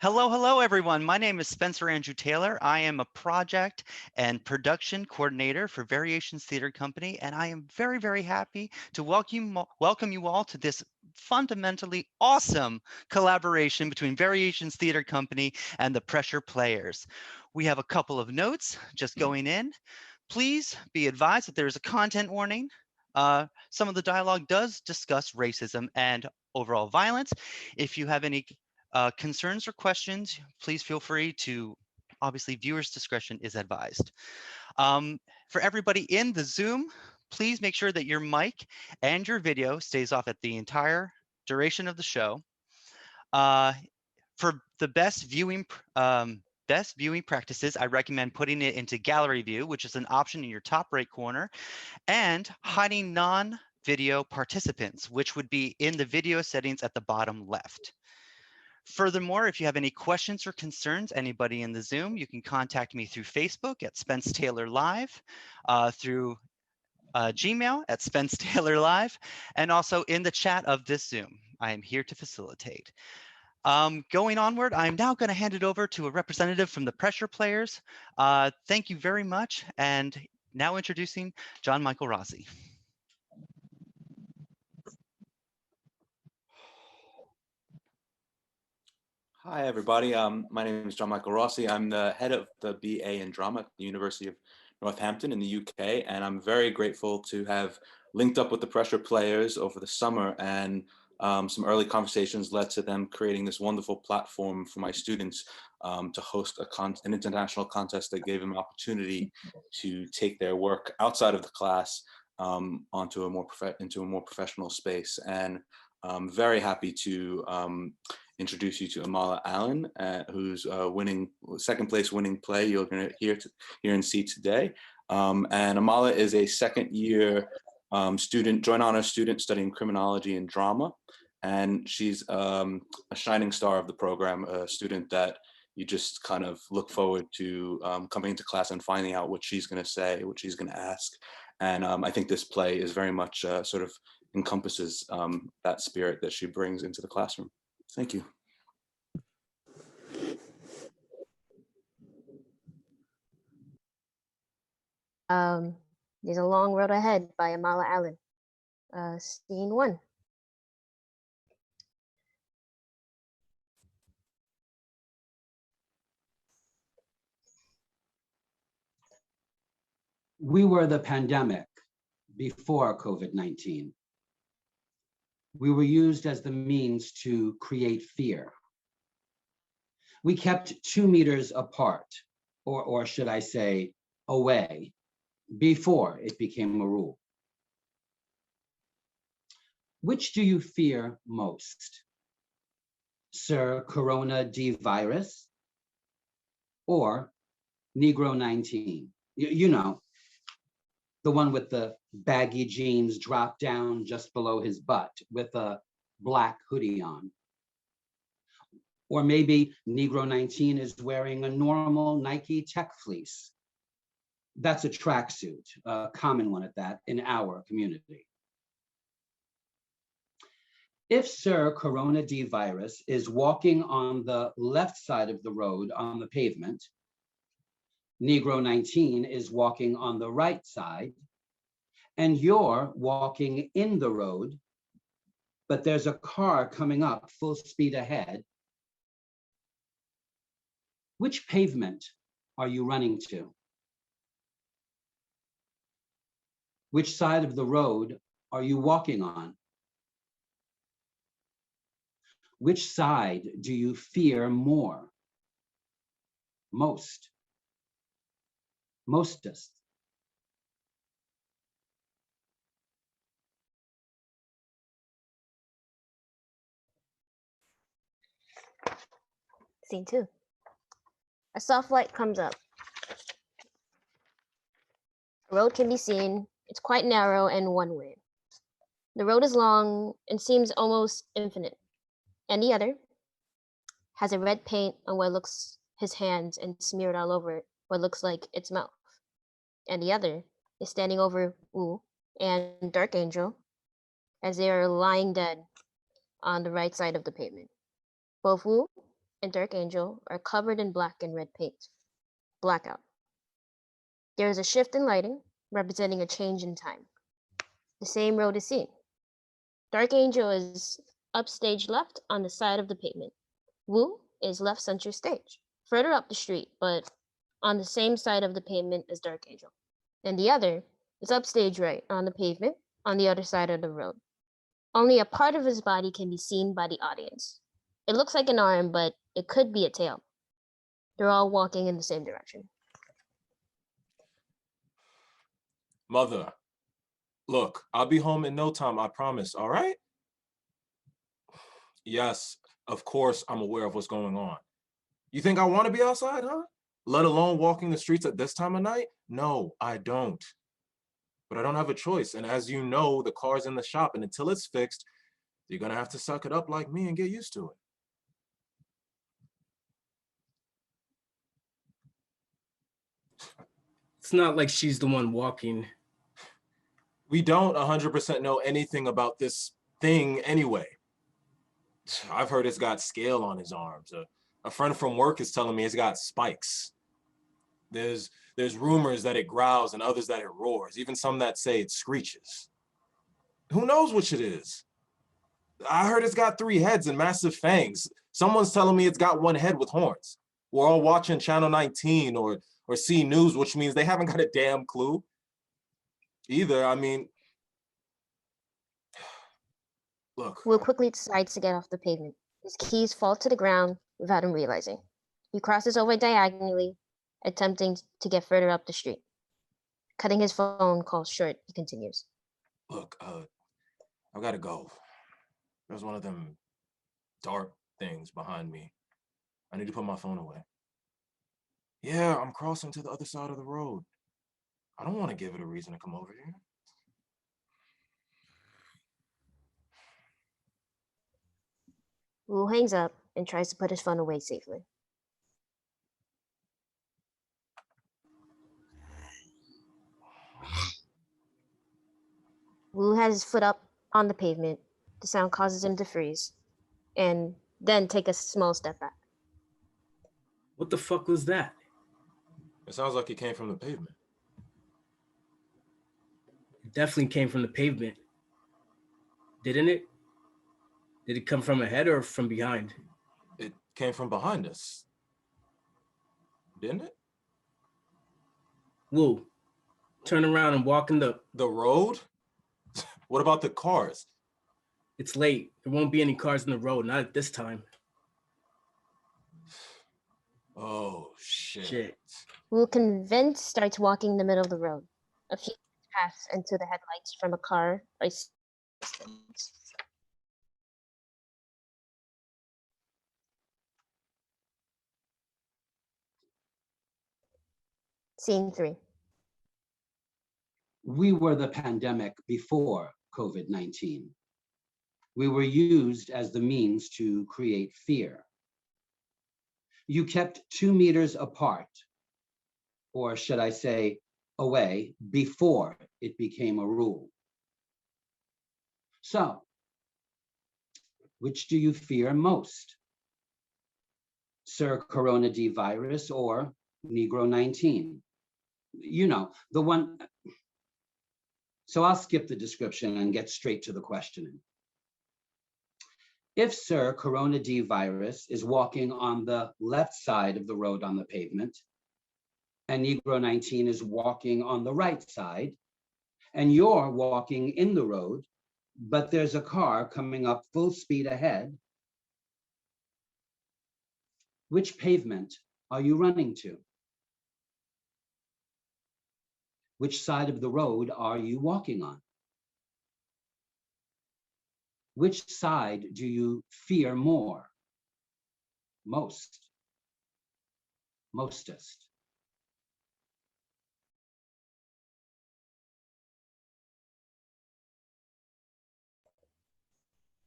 Hello, everyone. My name is Spencer Andrew Taylor. I am a project and production coordinator for Variations Theater Company, and I am very happy to welcome you all to this fundamentally awesome collaboration between Variations Theater Company and the Pressure Players. We have a couple of notes just going in. Please be advised that there is a content warning. Some of the dialogue does discuss racism and overall violence. If you have any concerns or questions, please feel free to, obviously viewers' discretion is advised. For everybody in the Zoom, please make sure that your mic and your video stays off at the entire duration of the show. For the best viewing practices, I recommend putting it into gallery view, which is an option in your top right corner, and hiding non-video participants, which would be in the video settings at the bottom left. Furthermore, if you have any questions or concerns, anybody in the Zoom, you can contact me through Facebook at Spence Taylor Live, through Gmail at Spence Taylor Live, and also in the chat of this Zoom. I am here to facilitate. Going onward, I'm now going to hand it over to a representative from the Pressure Players. Thank you very much. And now introducing John Michael Rossi. Hi, everybody. My name is John Michael Rossi. I'm the head of the BA in Drama at the University of Northampton in the UK, and I'm very grateful to have linked up with the Pressure Players over the summer, and some early conversations led to them creating this wonderful platform for my students to host an international contest that gave them opportunity to take their work outside of the class into a more professional space. And I'm very happy to introduce you to Amala Allen, who's second place winning play you're going to hear and see today. And Amala is a second year joint honor student studying criminology and drama. And she's a shining star of the program, a student that you just kind of look forward to coming into class and finding out what she's going to say, what she's going to ask. And I think this play is very much sort of encompasses that spirit that she brings into the classroom. Thank you. There's a Long Road Ahead by Amala Allen. Scene 1. We were the pandemic before COVID-19. We were used as the means to create fear. We kept 2 meters apart, or should I say, away, before it became a rule. Which do you fear most? Sir Corona D virus or Negro 19? You know, the one with the baggy jeans dropped down just below his butt with a black hoodie on. Or maybe Negro 19 is wearing a normal Nike Tech fleece. That's a tracksuit, a common one at that in our community. If Sir Corona D virus is walking on the left side of the road on the pavement, Negro 19 is walking on the right side, and you're walking in the road, but there's a car coming up full speed ahead. Which pavement are you running to? Which side of the road are you walking on? Which side do you fear more? Mostest. Scene 2. A soft light comes up. A road can be seen. It's quite narrow and one-way. The road is long and seems almost infinite. And the other has a red paint on what looks his hands and smeared all over it what looks like its mouth. And the other is standing over Wu and Dark Angel as they are lying dead on the right side of the pavement. Both Wu and Dark Angel are covered in black and red paint. Blackout. There is a shift in lighting, representing a change in time. The same road is seen. Dark Angel is upstage left on the side of the pavement. Wu is left center stage, further up the street, but on the same side of the pavement as Dark Angel. And the other is upstage right on the pavement on the other side of the road. Only a part of his body can be seen by the audience. It looks like an arm, but it could be a tail. They're all walking in the same direction. Mother, look, I'll be home in no time, I promise, all right? Yes, of course I'm aware of what's going on. You think I want to be outside, huh? Let alone walking the streets at this time of night? No, I don't. But I don't have a choice. And as you know, the car's in the shop, and until it's fixed, you're gonna have to suck it up like me and get used to it. It's not like she's the one walking. We don't 100% know anything about this thing anyway. I've heard it's got scale on his arms. A friend from work is telling me it's got spikes. There's rumors that it growls and others that it roars, even some that say it screeches. Who knows which it is? I heard it's got 3 heads and massive fangs. Someone's telling me it's got 1 head with horns. We're all watching Channel 19 or C News, which means they haven't got a damn clue either. I mean, look. Will quickly decides to get off the pavement. His keys fall to the ground without him realizing. He crosses over diagonally, attempting to get further up the street. Cutting his phone call short, he continues. Look, I've got to go. There's one of them dark things behind me. I need to put my phone away. Yeah, I'm crossing to the other side of the road. I don't want to give it a reason to come over here. Wu hangs up and tries to put his phone away safely. Wu has his foot up on the pavement. The sound causes him to freeze, and then take a small step back. What the fuck was that? It sounds like it came from the pavement. It definitely came from the pavement. Didn't it? Did it come from ahead or from behind? It came from behind us. Didn't it? Wu, turn around and walk in the road? What about the cars? It's late. There won't be any cars in the road, not at this time. Oh, shit. Wu, convinced, starts walking in the middle of the road. A few pass into the headlights from a car by distance. Scene 3. We were the pandemic before COVID-19. We were used as the means to create fear. You kept 2 meters apart, or should I say, away, before it became a rule. So, which do you fear most? Sir Corona D virus or Negro 19? You know, the one. So I'll skip the description and get straight to the questioning. If Sir Corona D virus is walking on the left side of the road on the pavement, and Negro 19 is walking on the right side, and you're walking in the road, but there's a car coming up full speed ahead, which pavement are you running to? Which side of the road are you walking on? Which side do you fear more? Mostest.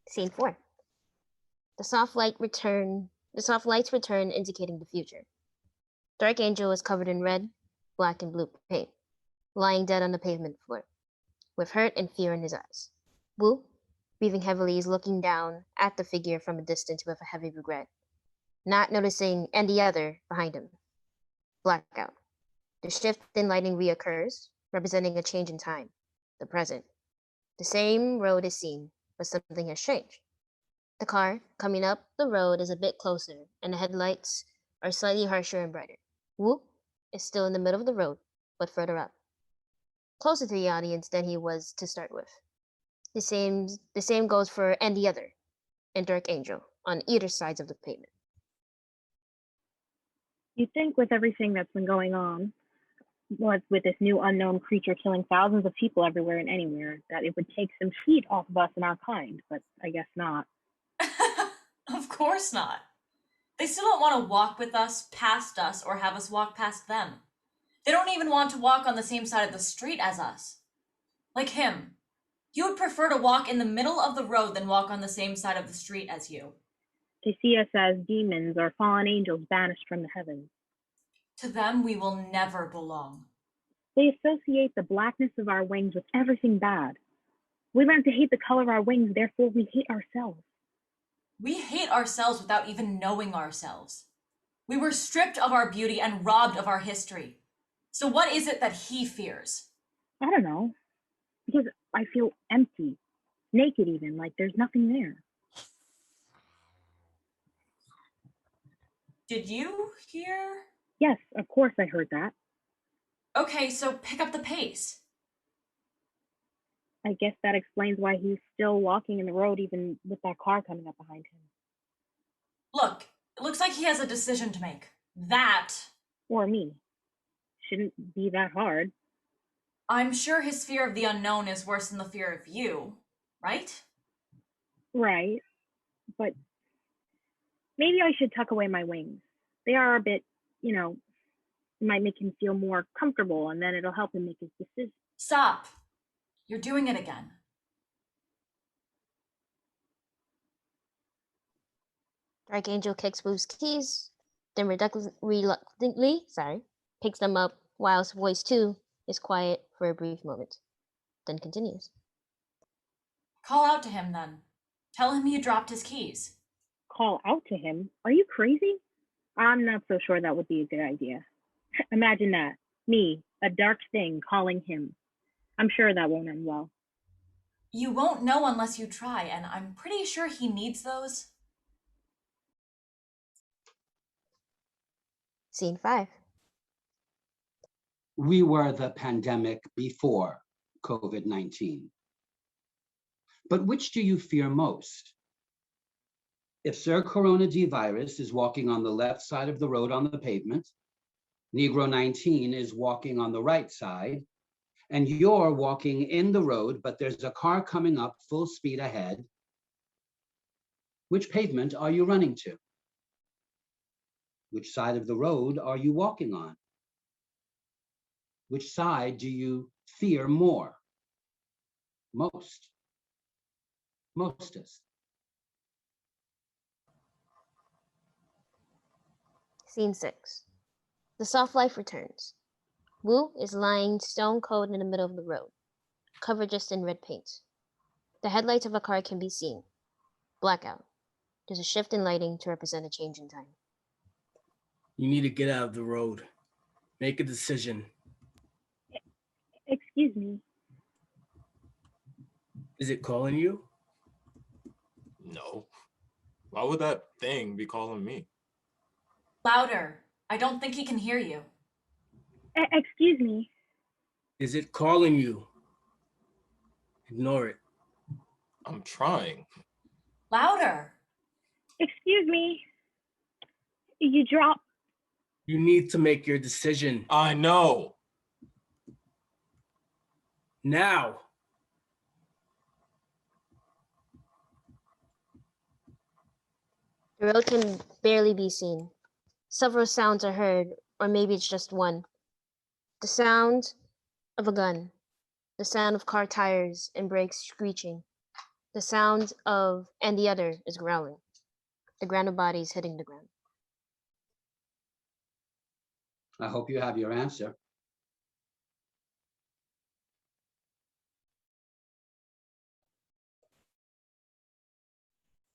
Scene 4. The soft lights return, indicating the future. Dark Angel is covered in red, black, and blue paint, lying dead on the pavement floor, with hurt and fear in his eyes. Wu, breathing heavily, is looking down at the figure from a distance with a heavy regret. not noticing and the other behind him. Blackout. The shift in lighting reoccurs, representing a change in time, the present. The same road is seen, but something has changed. The car coming up the road is a bit closer, and the headlights are slightly harsher and brighter. Wu is still in the middle of the road, but further up, closer to the audience than he was to start with. The same goes for and the other, and Dark Angel on either sides of the pavement. You'd think with everything that's been going on, with this new unknown creature killing thousands of people everywhere and anywhere, that it would take some heat off of us and our kind, but I guess not. Of course not. They still don't want to walk with us, past us, or have us walk past them. They don't even want to walk on the same side of the street as us. Like him. You would prefer to walk in the middle of the road than walk on the same side of the street as you. They see us as demons or fallen angels banished from the heavens. To them, we will never belong. They associate the blackness of our wings with everything bad. We learn to hate the color of our wings, therefore we hate ourselves. We hate ourselves without even knowing ourselves. We were stripped of our beauty and robbed of our history. So what is it that he fears? I don't know. Because I feel empty, naked even, like there's nothing there. Did you hear? Yes, of course I heard that. Okay, so pick up the pace. I guess that explains why he's still walking in the road even with that car coming up behind him. Look, it looks like he has a decision to make. That. Or me. Shouldn't be that hard. I'm sure his fear of the unknown is worse than the fear of you, right? Right. But maybe I should tuck away my wings. They are a bit, it might make him feel more comfortable and then it'll help him make his decision. Stop. You're doing it again. Dark Angel kicks Wu's keys, then reluctantly, picks them up while his voice too is quiet for a brief moment, then continues. Call out to him then. Tell him you dropped his keys. Call out to him? Are you crazy? I'm not so sure that would be a good idea. Imagine that. Me, a dark thing, calling him. I'm sure that won't end well. You won't know unless you try, and I'm pretty sure he needs those. Scene 5. We were the pandemic before COVID-19. But which do you fear most? If Sir Corona D virus is walking on the left side of the road on the pavement, Negro 19 is walking on the right side, and you're walking in the road, but there's a car coming up full speed ahead, which pavement are you running to? Which side of the road are you walking on? Which side do you fear more? Mostest. Scene 6. The soft life returns. Wu is lying stone cold in the middle of the road, covered just in red paint. The headlights of a car can be seen. Blackout. There's a shift in lighting to represent a change in time. You need to get out of the road. Make a decision. Excuse me. Is it calling you? No. Why would that thing be calling me? Louder. I don't think he can hear you. Excuse me. Is it calling you? Ignore it. I'm trying. Louder. Excuse me. You dropped. You need to make your decision. I know. Now. The road can barely be seen. Several sounds are heard, or maybe it's just one. The sound of a gun, the sound of car tires and brakes screeching, the sound of and the other is growling. The grounded bodies hitting the ground. I hope you have your answer.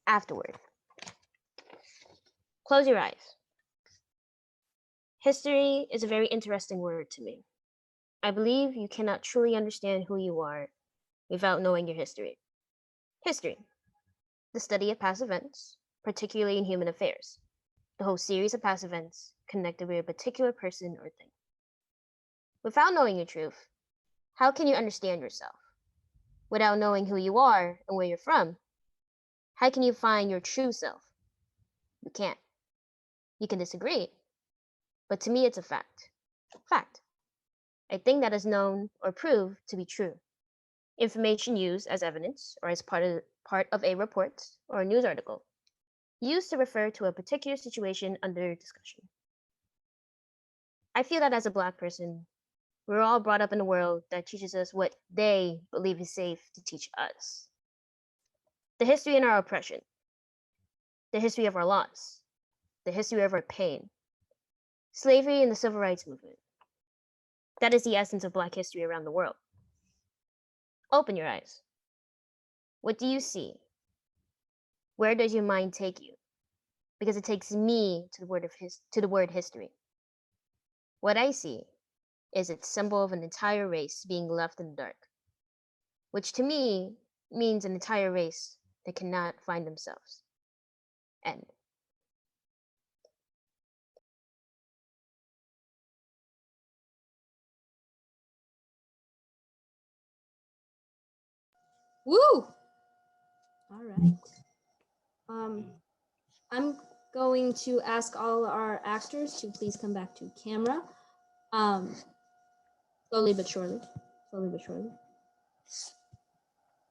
Afterward. Close your eyes. History is a very interesting word to me. I believe you cannot truly understand who you are without knowing your history. History, the study of past events, particularly in human affairs. The whole series of past events connected with a particular person or thing. Without knowing your truth, how can you understand yourself? Without knowing who you are and where you're from, how can you find your true self? You can't. You can disagree, but to me it's a fact. Fact. A thing that is known or proved to be true. Information used as evidence or as part of a report or a news article, used to refer to a particular situation under discussion. I feel that as a Black person, we're all brought up in a world that teaches us what they believe is safe to teach us. The history in our oppression, the history of our loss, the history of our pain, slavery and the civil rights movement. That is the essence of Black history around the world. Open your eyes. What do you see? Where does your mind take you? Because it takes me to the word history. What I see is its symbol of an entire race being left in the dark, which to me means an entire race that cannot find themselves. End. Woo! All right. I'm going to ask all our actors to please come back to camera. Slowly but surely. Slowly but surely.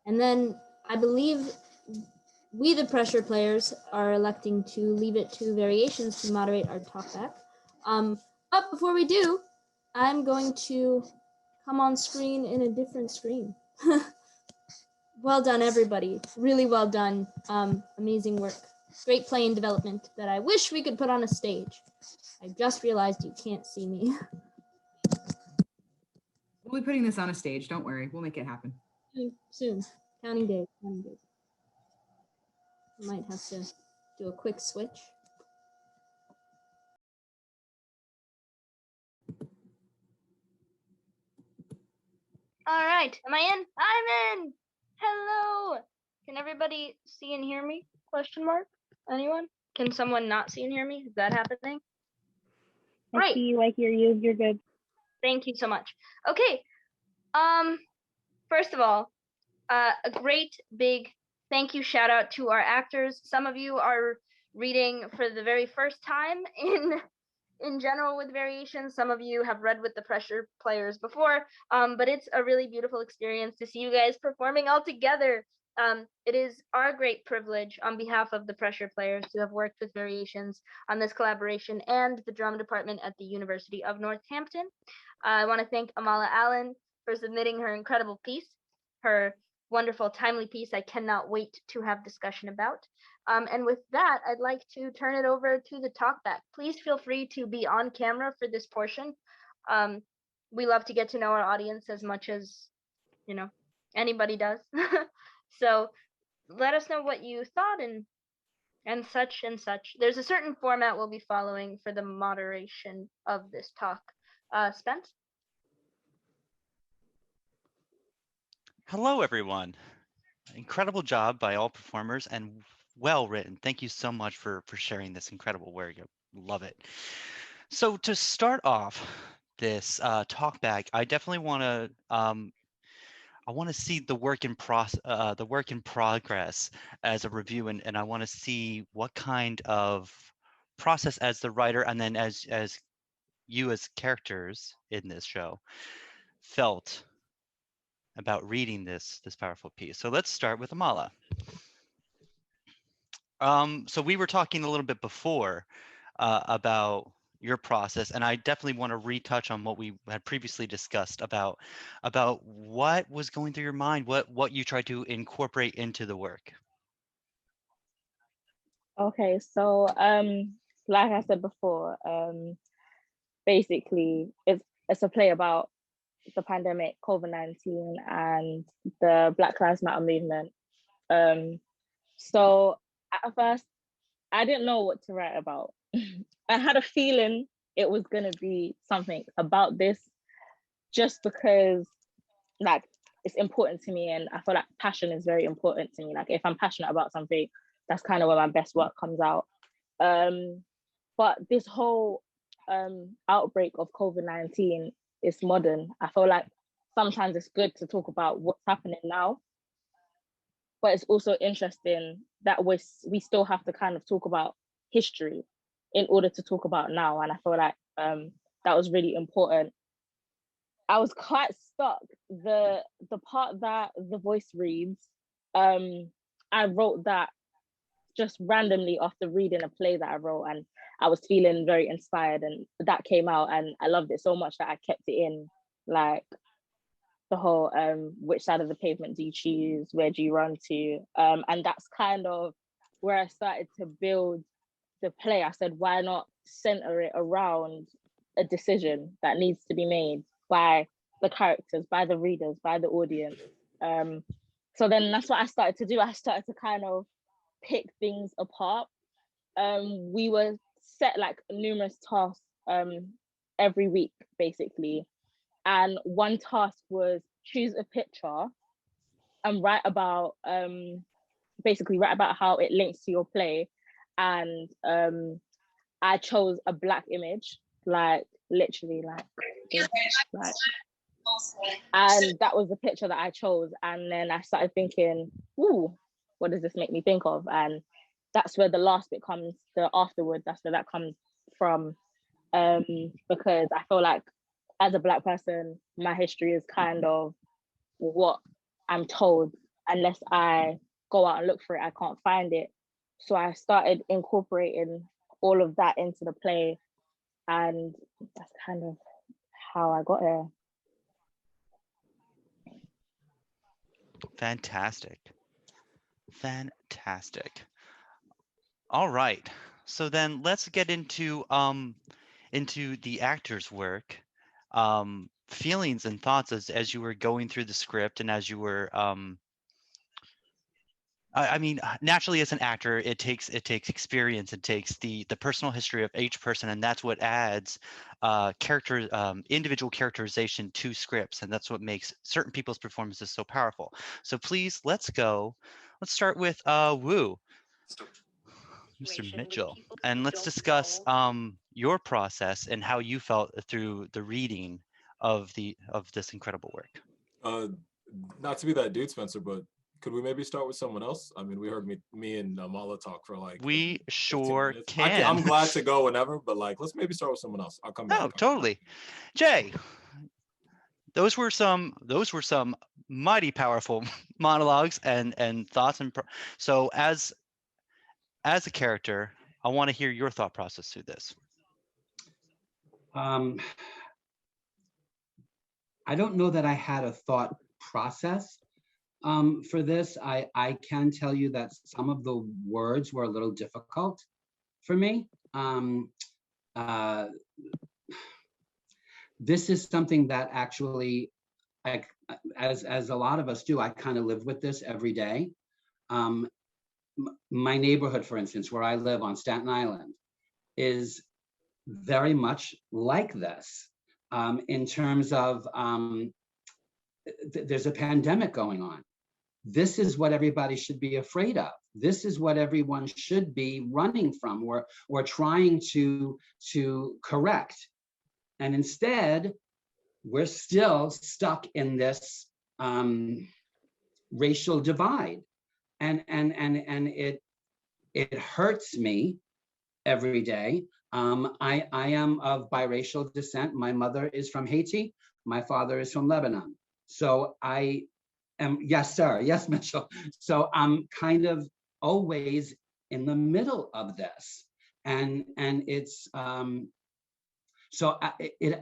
And then I believe we, the pressure players, are electing to leave it to Variations to moderate our talkback. But before we do, I'm going to come on screen in a different screen. Well done, everybody. Really well done. Amazing work. Great playing development that I wish we could put on a stage. I just realized you can't see me. We'll be putting this on a stage. Don't worry. We'll make it happen. Soon. Counting days. Counting days. Might have to do a quick switch. All right. Am I in? I'm in. Hello. Can everybody see and hear me? Question mark. Anyone? Can someone not see and hear me? Is that happening? I see you, I hear you, you're good. Thank you so much. Okay. First of all, a great big thank you shout out to our actors. Some of you are reading for the very first time in general with Variations. Some of you have read with the pressure players before, but it's a really beautiful experience to see you guys performing all together. It is our great privilege on behalf of the pressure players to have worked with Variations on this collaboration and the drama department at the University of Northampton. I want to thank Amalah Allen for submitting her incredible piece, her wonderful timely piece I cannot wait to have discussion about. And with that, I'd like to turn it over to the talkback. Please feel free to be on camera for this portion. We love to get to know our audience as much as, you know, anybody does. So let us know what you thought and such and such. There's a certain format we'll be following for the moderation of this talk. Spence? Hello, everyone. Incredible job by all performers and well written. Thank you so much for sharing this incredible work. I love it. So to start off this talk back, I definitely want to I want to see the work in progress as a review, and I want to see what kind of process as the writer and then as you as characters in this show felt about reading this powerful piece. So let's start with Amala. So we were talking a little bit before about your process, and I definitely want to retouch on what we had previously discussed about what was going through your mind, what you tried to incorporate into the work. Okay, so like I said before, basically it's a play about the pandemic, COVID-19, and the Black Lives Matter movement. So at first I didn't know what to write about. I had a feeling it was gonna be something about this, just because like it's important to me, and I feel like passion is very important to me. Like if I'm passionate about something, that's kind of where my best work comes out. But this whole outbreak of COVID-19 is modern. I feel like sometimes it's good to talk about what's happening now, but it's also interesting that we still have to kind of talk about history in order to talk about now. And I feel like that was really important. I was quite stuck. The part that the voice reads, I wrote that just randomly after reading a play that I wrote, and I was feeling very inspired, and that came out, and I loved it so much that I kept it in. Like the whole which side of the pavement do you choose, where do you run to, and that's kind of where I started to build the play. I said, why not center it around a decision that needs to be made by the characters, by the readers, by the audience. So then that's what I started to do. I started to kind of pick things apart. We were set like numerous tasks every week, basically. And one task was choose a picture and write about, basically write about how it links to your play. And I chose a Black image, like literally like this, like, and that was the picture that I chose. And then I started thinking, ooh, what does this make me think of? And that's where the last bit comes, the afterward, that's where that comes from. Because I feel like as a Black person, my history is kind of what I'm told. Unless I go out and look for it, I can't find it. So I started incorporating all of that into the play, and that's kind of how I got here. Fantastic. Fantastic. All right. So then let's get into the actor's work. Feelings and thoughts as you were going through the script and as you were I mean, naturally as an actor, it takes experience, it takes the personal history of each person, and that's what adds individual characterization to scripts, and that's what makes certain people's performances so powerful. So please, let's start with Wu, Mr. Mitchell, and let's discuss your process and how you felt through the reading of this incredible work. Not to be that dude, Spencer, but could we maybe start with someone else? I mean, we heard me and Amala talk for like we 15 sure minutes. can. I'm glad to go whenever, but like, let's maybe start with someone else. I'll come back. Oh, totally. Jay, those were some mighty powerful monologues and thoughts, and so as a character, I want to hear your thought process through this. I don't know that I had a thought process for this. I can tell you that some of the words were a little difficult for me. This is something that actually, as a lot of us do, I kind of live with this every day. My neighborhood, for instance, where I live on Staten Island, is very much like this in terms of there's a pandemic going on. This is what everybody should be afraid of. This is what everyone should be running from or trying to correct. And instead, we're still stuck in this racial divide. And it hurts me every day. I am of biracial descent. My mother is from Haiti. My father is from Lebanon. So I am, yes, sir. Yes, Mitchell. So I'm kind of always in the middle of this. And it's, so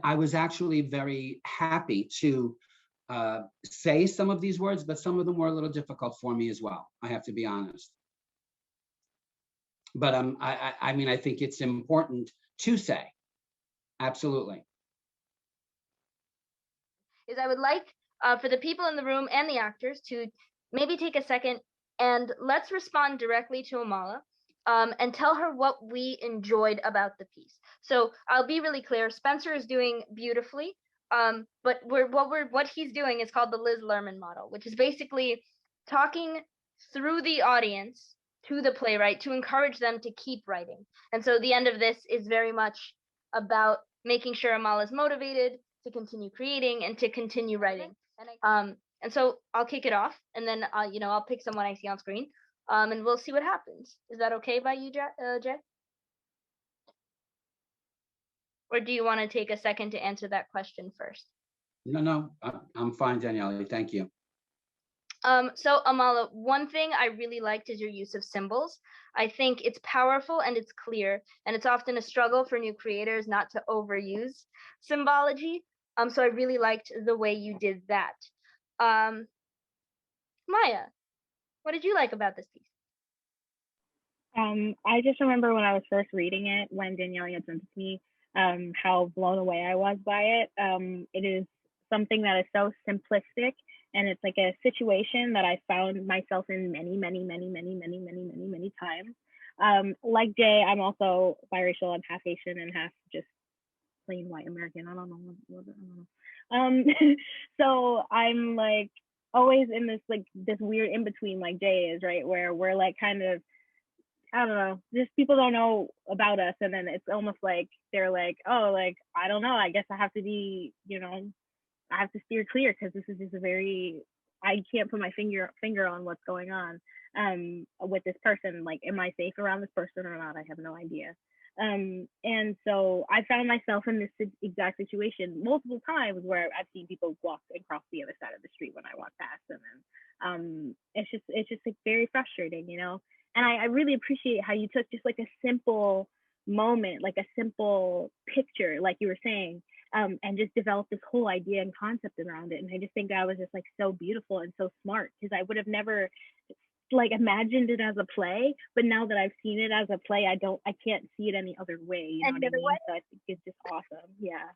I was actually very happy to say some of these words, but some of them were a little difficult for me as well. I have to be honest. But I mean, I think it's important to say, absolutely. Is I would like for the people in the room and the actors to maybe take a second and let's respond directly to Amala. and tell her what we enjoyed about the piece. So I'll be really clear. Spencer is doing beautifully, but what he's doing is called the Liz Lerman model, which is basically talking through the audience to the playwright to encourage them to keep writing. And so the end of this is very much about making sure Amala is motivated to continue creating and to continue writing. And so I'll kick it off, and then I'll pick someone I see on screen, and we'll see what happens. Is that okay by you, Jay? Or do you want to take a second to answer that question first? No, I'm fine, Danielle. Thank you. So Amala, one thing I really liked is your use of symbols. I think it's powerful and it's clear, and it's often a struggle for new creators not to overuse symbology. So I really liked the way you did that. Mayah, what did you like about this piece? I just remember when I was first reading it, when Danielle had sent it to me, how blown away I was by it. It is something that is so simplistic, and it's like a situation that I found myself in many times. Like Jay, I'm also biracial. I'm half Asian and half just plain white American. I don't know. So I'm like always in this weird in between, like Jay is, right, where we're like kind of, I don't know, just people don't know about us, and then it's almost like they're like, oh, like I don't know, I guess I have to be, I have to steer clear because this is just I can't put my finger on what's going on with this person. Like, am I safe around this person or not? I have no idea. And so I found myself in this exact situation multiple times where I've seen people walk and cross the other side of the street when I walk past, and then it's just like very frustrating, And I really appreciate how you took just like a simple moment, like a simple picture, like you were saying, and just developed this whole idea and concept around it. And I just think that was just like so beautiful and so smart, because I would have never like imagined it as a play, but now that I've seen it as a play, I can't see it any other way. You know what I mean? So I think it's just awesome. Yeah.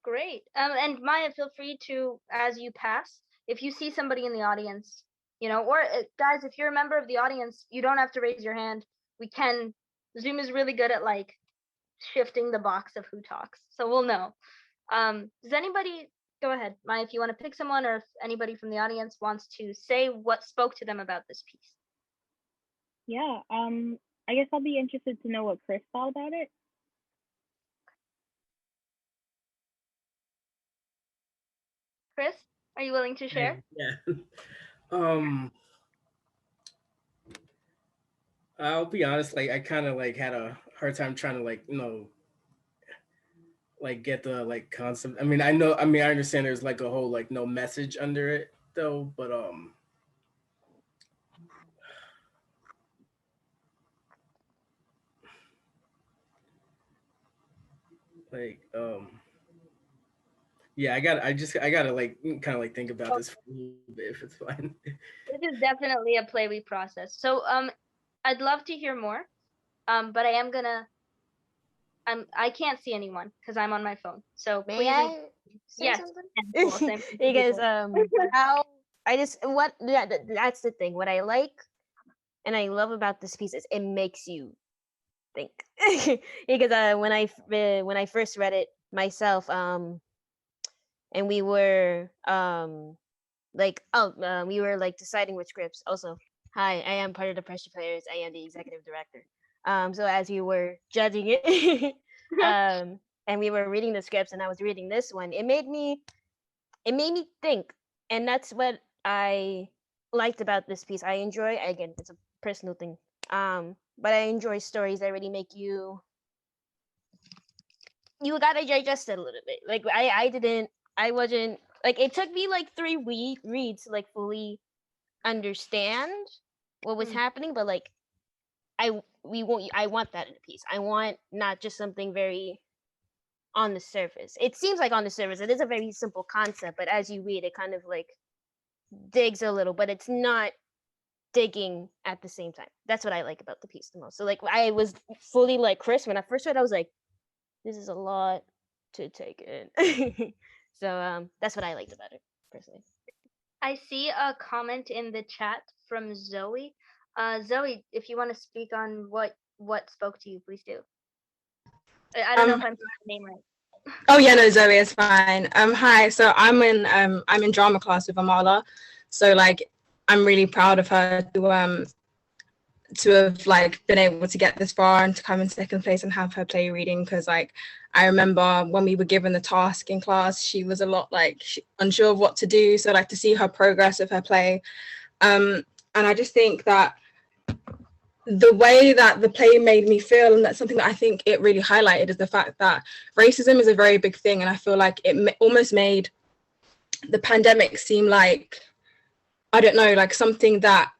Great. And Mayah, feel free to, as you pass, if you see somebody in the audience, or guys, if you're a member of the audience, you don't have to raise your hand. Zoom is really good at like shifting the box of who talks, so we'll know. Does anybody, go ahead, Mayah, if you want to pick someone, or if anybody from the audience wants to say what spoke to them about this piece. Yeah, I guess I'll be interested to know what Chris thought about it. Chris, are you willing to share? Yeah. I'll be honest, like I kind of like had a hard time trying to like, like get the like concept. I understand there's like a whole like no message under it though, but yeah, I gotta like kind of like think about this for a little bit if it's fine. This is definitely a play we process. So I'd love to hear more, but I can't see anyone because I'm on my phone. So May please, I say something? Because that's the thing. What I like and I love about this piece is it makes you think. Because when I first read it myself, and we were we were like deciding which scripts. Also, hi, I am part of the Pressure Players. I am the executive director. So as we were judging it, and we were reading the scripts, and I was reading this one, it made me think, and that's what I liked about this piece. I enjoy, again, it's a personal thing, but I enjoy stories that really make you gotta digest it a little bit. Like I wasn't like, it took me like 3 reads to like fully understand what was happening, but like I want that in a piece. I want not just something very on the surface. It seems like on the surface it is a very simple concept, but as you read it kind of like digs a little, but it's not digging at the same time. That's what I like about the piece the most. So like I was fully like Chris when I first read it, I was like, this is a lot to take in. So that's what I liked about it personally. I see a comment in the chat from Zoe. Zoe, if you want to speak on what spoke to you, please do. I don't know if I'm saying the name right. Oh yeah, no, Zoe is fine. Hi. So I'm in drama class with Amala. So like I'm really proud of her to have like been able to get this far and to come in second place and have her play reading, because like I remember when we were given the task in class, she was a lot like unsure of what to do. So like to see her progress of her play. And I just think that the way that the play made me feel, and that's something that I think it really highlighted, is the fact that racism is a very big thing. And I feel like it almost made the pandemic seem like, I don't know, like something that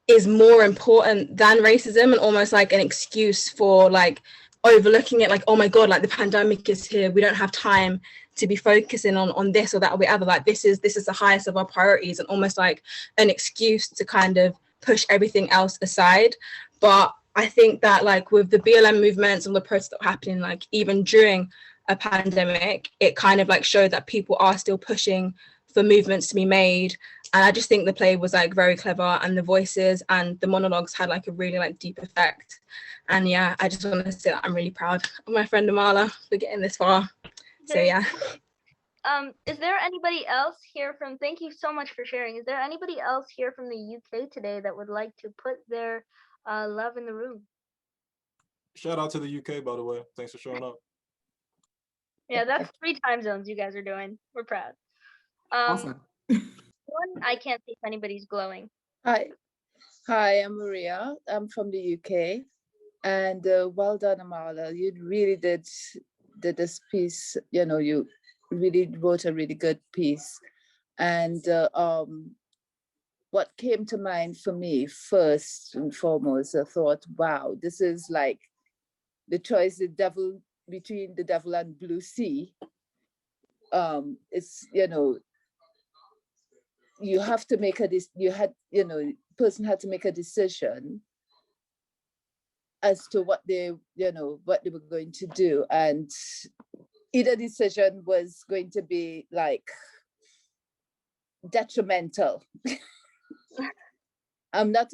is more important than racism, and almost like an excuse for like overlooking it, like, oh my God, like the pandemic is here. We don't have time to be focusing on this or that or the other. Like this is the highest of our priorities, and almost like an excuse to kind of push everything else aside. But I think that like with the BLM movements and the protests that were happening, like even during a pandemic, it kind of like showed that people are still pushing for movements to be made. And I just think the play was like very clever, and the voices and the monologues had like a really like deep effect. And yeah, I just want to say that I'm really proud of my friend Amala for getting this far. So yeah. Is there anybody else here from, thank you so much for sharing. Is there anybody else here from the UK today that would like to put their love in the room? Shout out to the UK, by the way. Thanks for showing up. Yeah, that's 3 time zones you guys are doing. We're proud. Awesome. One, I can't see if anybody's glowing. Hi, I'm Maria. I'm from the UK. And well done, Amala. You really did this piece, you know, you really wrote a really good piece. And what came to mind for me first and foremost, I thought, wow, this is like the choice between the devil and blue sea. It's, you know, you have to make person had to make a decision as to what they were going to do, and either decision was going to be like detrimental. I'm not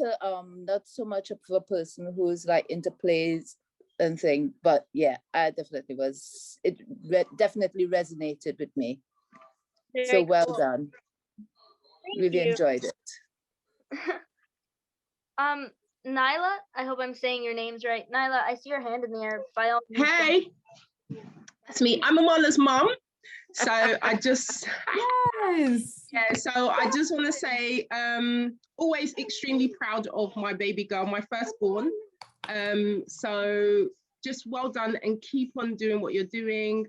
so much of a person who's like into plays and thing, but yeah, I definitely was. It definitely resonated with me. So well done. Really enjoyed it. Nyla, I hope I'm saying your names right. Nyla, I see your hand in the air. By all means, hey, that's me. I'm Amala's mom. So I just so I just want to say always extremely proud of my baby girl, my firstborn. So just well done, and keep on doing what you're doing.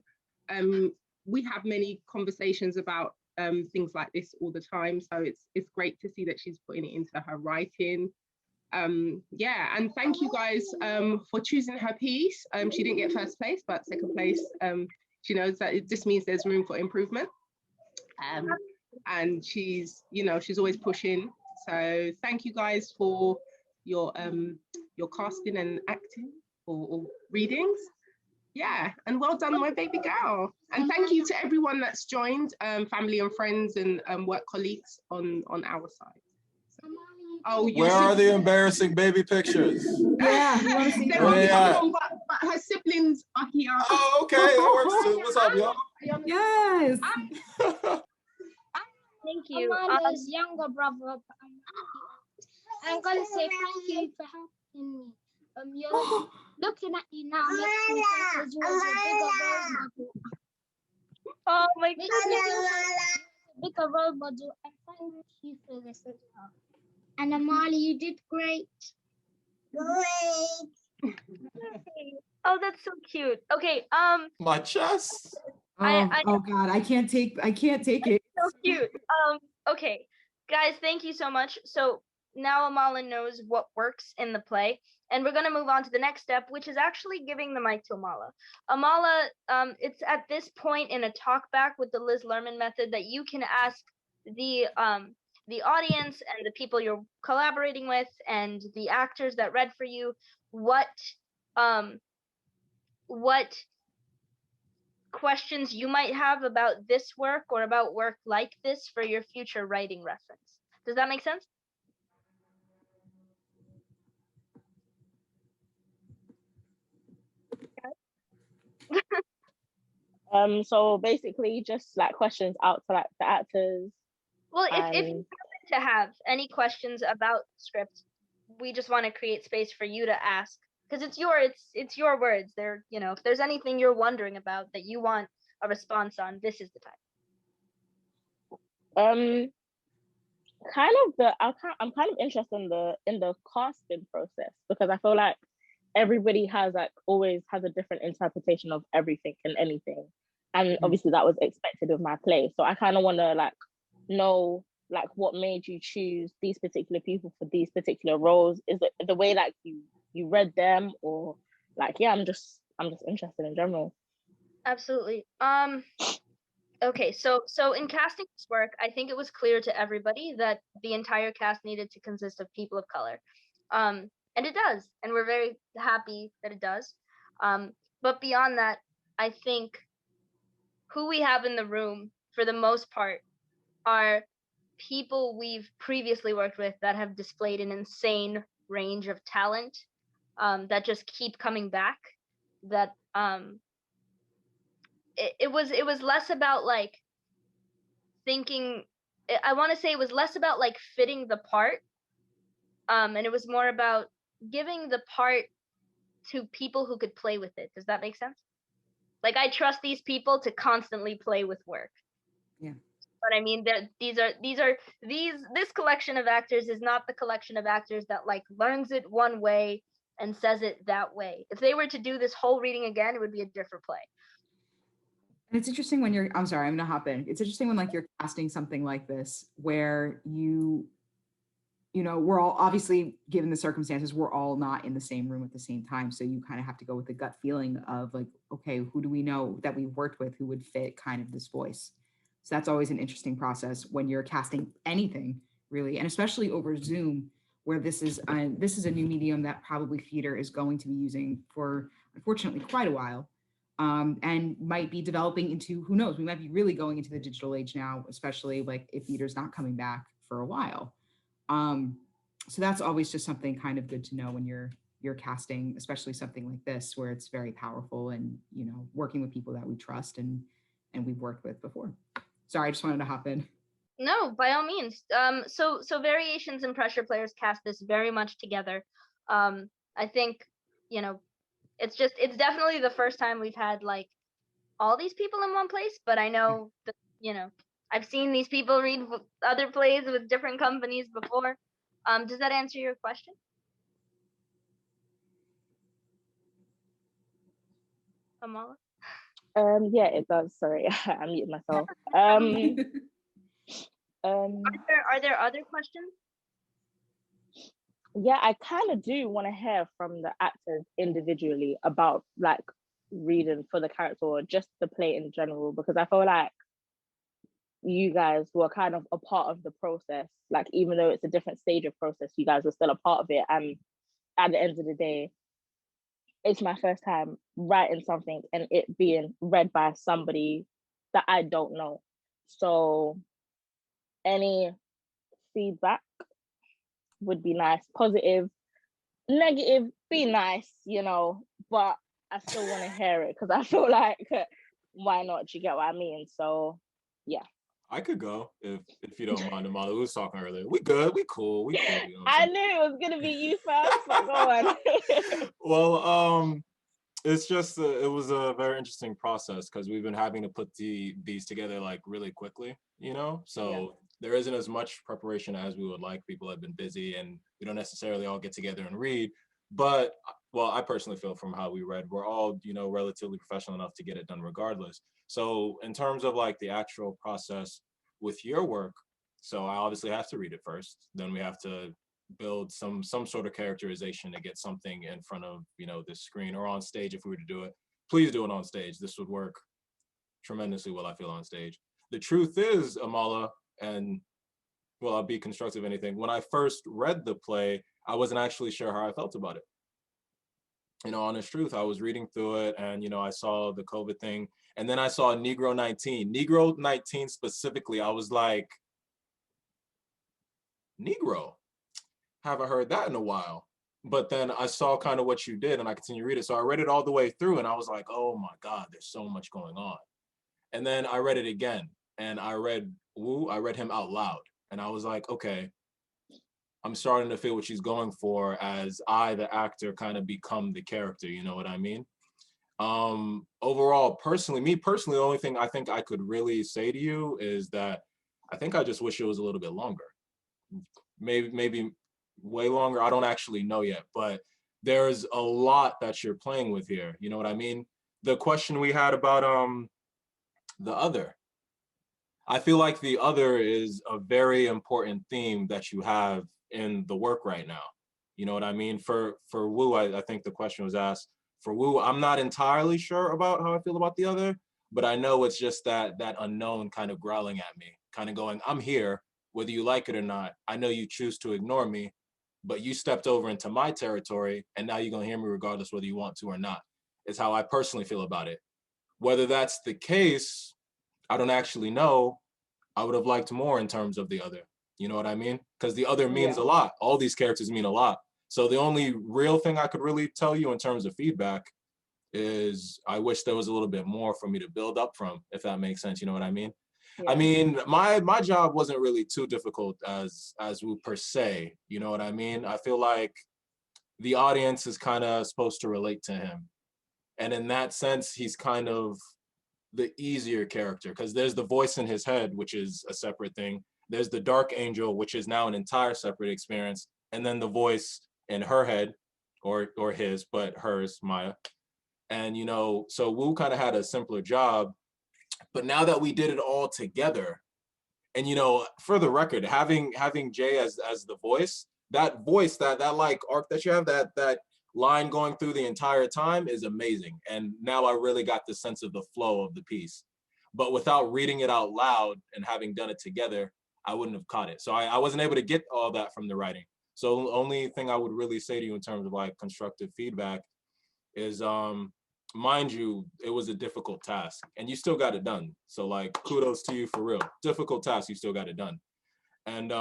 We have many conversations about things like this all the time, so it's great to see that she's putting it into her writing. Yeah, and thank you guys for choosing her piece. She didn't get first place, but second place. She knows that it just means there's room for improvement. And she's always pushing. So thank you guys for your casting and acting or readings. Yeah, and well done, my baby girl. And thank you to everyone that's joined, family and friends and work colleagues on our side. Oh, where are the embarrassing baby pictures? Yeah, but her siblings are here. Oh, okay, that works too. What's up, y'all? Yes. Thank you. Amala's younger brother. I'm gonna say thank you for helping me. You're looking at you now makes me think as you was a bigger role model. Oh my goodness. A bigger role model, and thank you for this as well. And Amala, you did great. Great. Oh, that's so cute. Okay, my chest. Oh God, I can't take it. So cute. Okay, guys, thank you so much. So now Amala knows what works in the play, and we're gonna move on to the next step, which is actually giving the mic to Amala. Amala, it's at this point in a talk back with the Liz Lerman method that you can ask the audience and the people you're collaborating with and the actors that read for you what questions you might have about this work or about work like this for your future writing reference. Does that make sense? So basically just like questions out to like the actors. Well, if you and happen to have any questions about the script, we just want to create space for you to ask because it's your words. They're, you know, if there's anything you're wondering about that you want a response on, this is the time. kind of I'm kind of interested in the casting process because I feel like everybody has like always has a different interpretation of everything and anything, and obviously that was expected of my play. So I kind of want to like know like what made you choose these particular people for these particular roles. Is it the way like you read them, or like I'm just interested in general. Absolutely. Okay, so in casting this work, I think it was clear to everybody that the entire cast needed to consist of people of color. And it does, and we're very happy that it does. But beyond that, I think who we have in the room, for the most part, are people we've previously worked with that have displayed an insane range of talent, that just keep coming back. That it was less about like thinking. I want to say it was less about like fitting the part, and it was more about giving the part to people who could play with it. Does that make sense? Like I trust these people to constantly play with work. Yeah. But I mean, this collection of actors is not the collection of actors that like learns it one way and says it that way. If they were to do this whole reading again, it would be a different play. And it's interesting when I'm sorry, I'm gonna hop in. It's interesting when like you're casting something like this where you know, we're all obviously, given the circumstances, we're all not in the same room at the same time. So you kind of have to go with the gut feeling of like, okay, who do we know that we've worked with who would fit kind of this voice? So that's always an interesting process when you're casting anything really, and especially over Zoom, where this is a new medium that probably theater is going to be using for, unfortunately, quite a while. And might be developing into, who knows, we might be really going into the digital age now, especially like if theater's not coming back for a while. So that's always just something kind of good to know when you're casting, especially something like this, where it's very powerful and, you know, working with people that we trust and we've worked with before. Sorry, I just wanted to hop in. No, by all means. So Variations and Pressure Players cast this very much together. I think, you know, it's definitely the first time we've had like all these people in one place, but I know that, you know, I've seen these people read other plays with different companies before. Does that answer your question? Amala? Yeah, it does. Sorry, I muted myself. Are there other questions? Yeah, I kind of do want to hear from the actors individually about like reading for the character or just the play in general, because I feel like you guys were kind of a part of the process. Like, even though it's a different stage of process, you guys were still a part of it. And at the end of the day, it's my first time writing something and it being read by somebody that I don't know. So any feedback would be nice. Positive, negative, be nice, you know, but I still want to hear it because I feel like, why not? Do you get what I mean? So yeah. I could go if you don't mind, Amala. We was talking earlier. We good, we cool, you know I knew it was gonna be you first, but go on. Well, it's just it was a very interesting process because we've been having to put these together like really quickly, you know. So yeah. There isn't as much preparation as we would like. People have been busy, and we don't necessarily all get together and read. But well, I personally feel from how we read, we're all, you know, relatively professional enough to get it done regardless. So in terms of like the actual process with your work, so I obviously have to read it first. Then we have to build some sort of characterization to get something in front of, you know, this screen or on stage. If we were to do it, please do it on stage. This would work tremendously well, I feel, on stage. The truth is, Amala, and well, I'll be constructive anything. When I first read the play, I wasn't actually sure how I felt about it. You know, honest truth, I was reading through it and, you know, I saw the COVID thing, and then I saw Negro 19. Negro 19 specifically, I was like, Negro? Haven't heard that in a while. But then I saw kind of what you did and I continued to read it. So I read it all the way through and I was like, oh my God, there's so much going on. And then I read it again, and I read him out loud. And I was like, okay, I'm starting to feel what she's going for as I, the actor, kind of become the character, you know what I mean? Overall, me personally, the only thing I think I could really say to you is that I think I just wish it was a little bit longer. Maybe way longer. I don't actually know yet, but there's a lot that you're playing with here. You know what I mean? The question we had about the other. I feel like the other is a very important theme that you have in the work right now. You know what I mean? For Wu, I think the question was asked. For Wu, I'm not entirely sure about how I feel about the other, but I know it's just that unknown kind of growling at me, kind of going, I'm here, whether you like it or not. I know you choose to ignore me, but you stepped over into my territory, and now you're gonna hear me regardless whether you want to or not. Is how I personally feel about it. Whether that's the case, I don't actually know. I would have liked more in terms of the other. You know what I mean? Because the other means a lot. All these characters mean a lot. So the only real thing I could really tell you in terms of feedback is I wish there was a little bit more for me to build up from, if that makes sense. You know what I mean? I mean, my job wasn't really too difficult as per se. You know what I mean? I feel like the audience is kind of supposed to relate to him. And in that sense, he's kind of the easier character because there's the voice in his head, which is a separate thing. There's the dark angel, which is now an entire separate experience. And then the voice in her head, or his, but hers, Mayah. And, you know, so Wu kind of had a simpler job. But now that we did it all together, and, you know, for the record, having Jay as the voice, that like arc that you have, that line going through the entire time is amazing. And now I really got the sense of the flow of the piece. But without reading it out loud and having done it together, I wouldn't have caught it. So I wasn't able to get all that from the writing. So the only thing I would really say to you in terms of like constructive feedback is, mind you, it was a difficult task and you still got it done. So like, kudos to you for real. Difficult task, you still got it done. And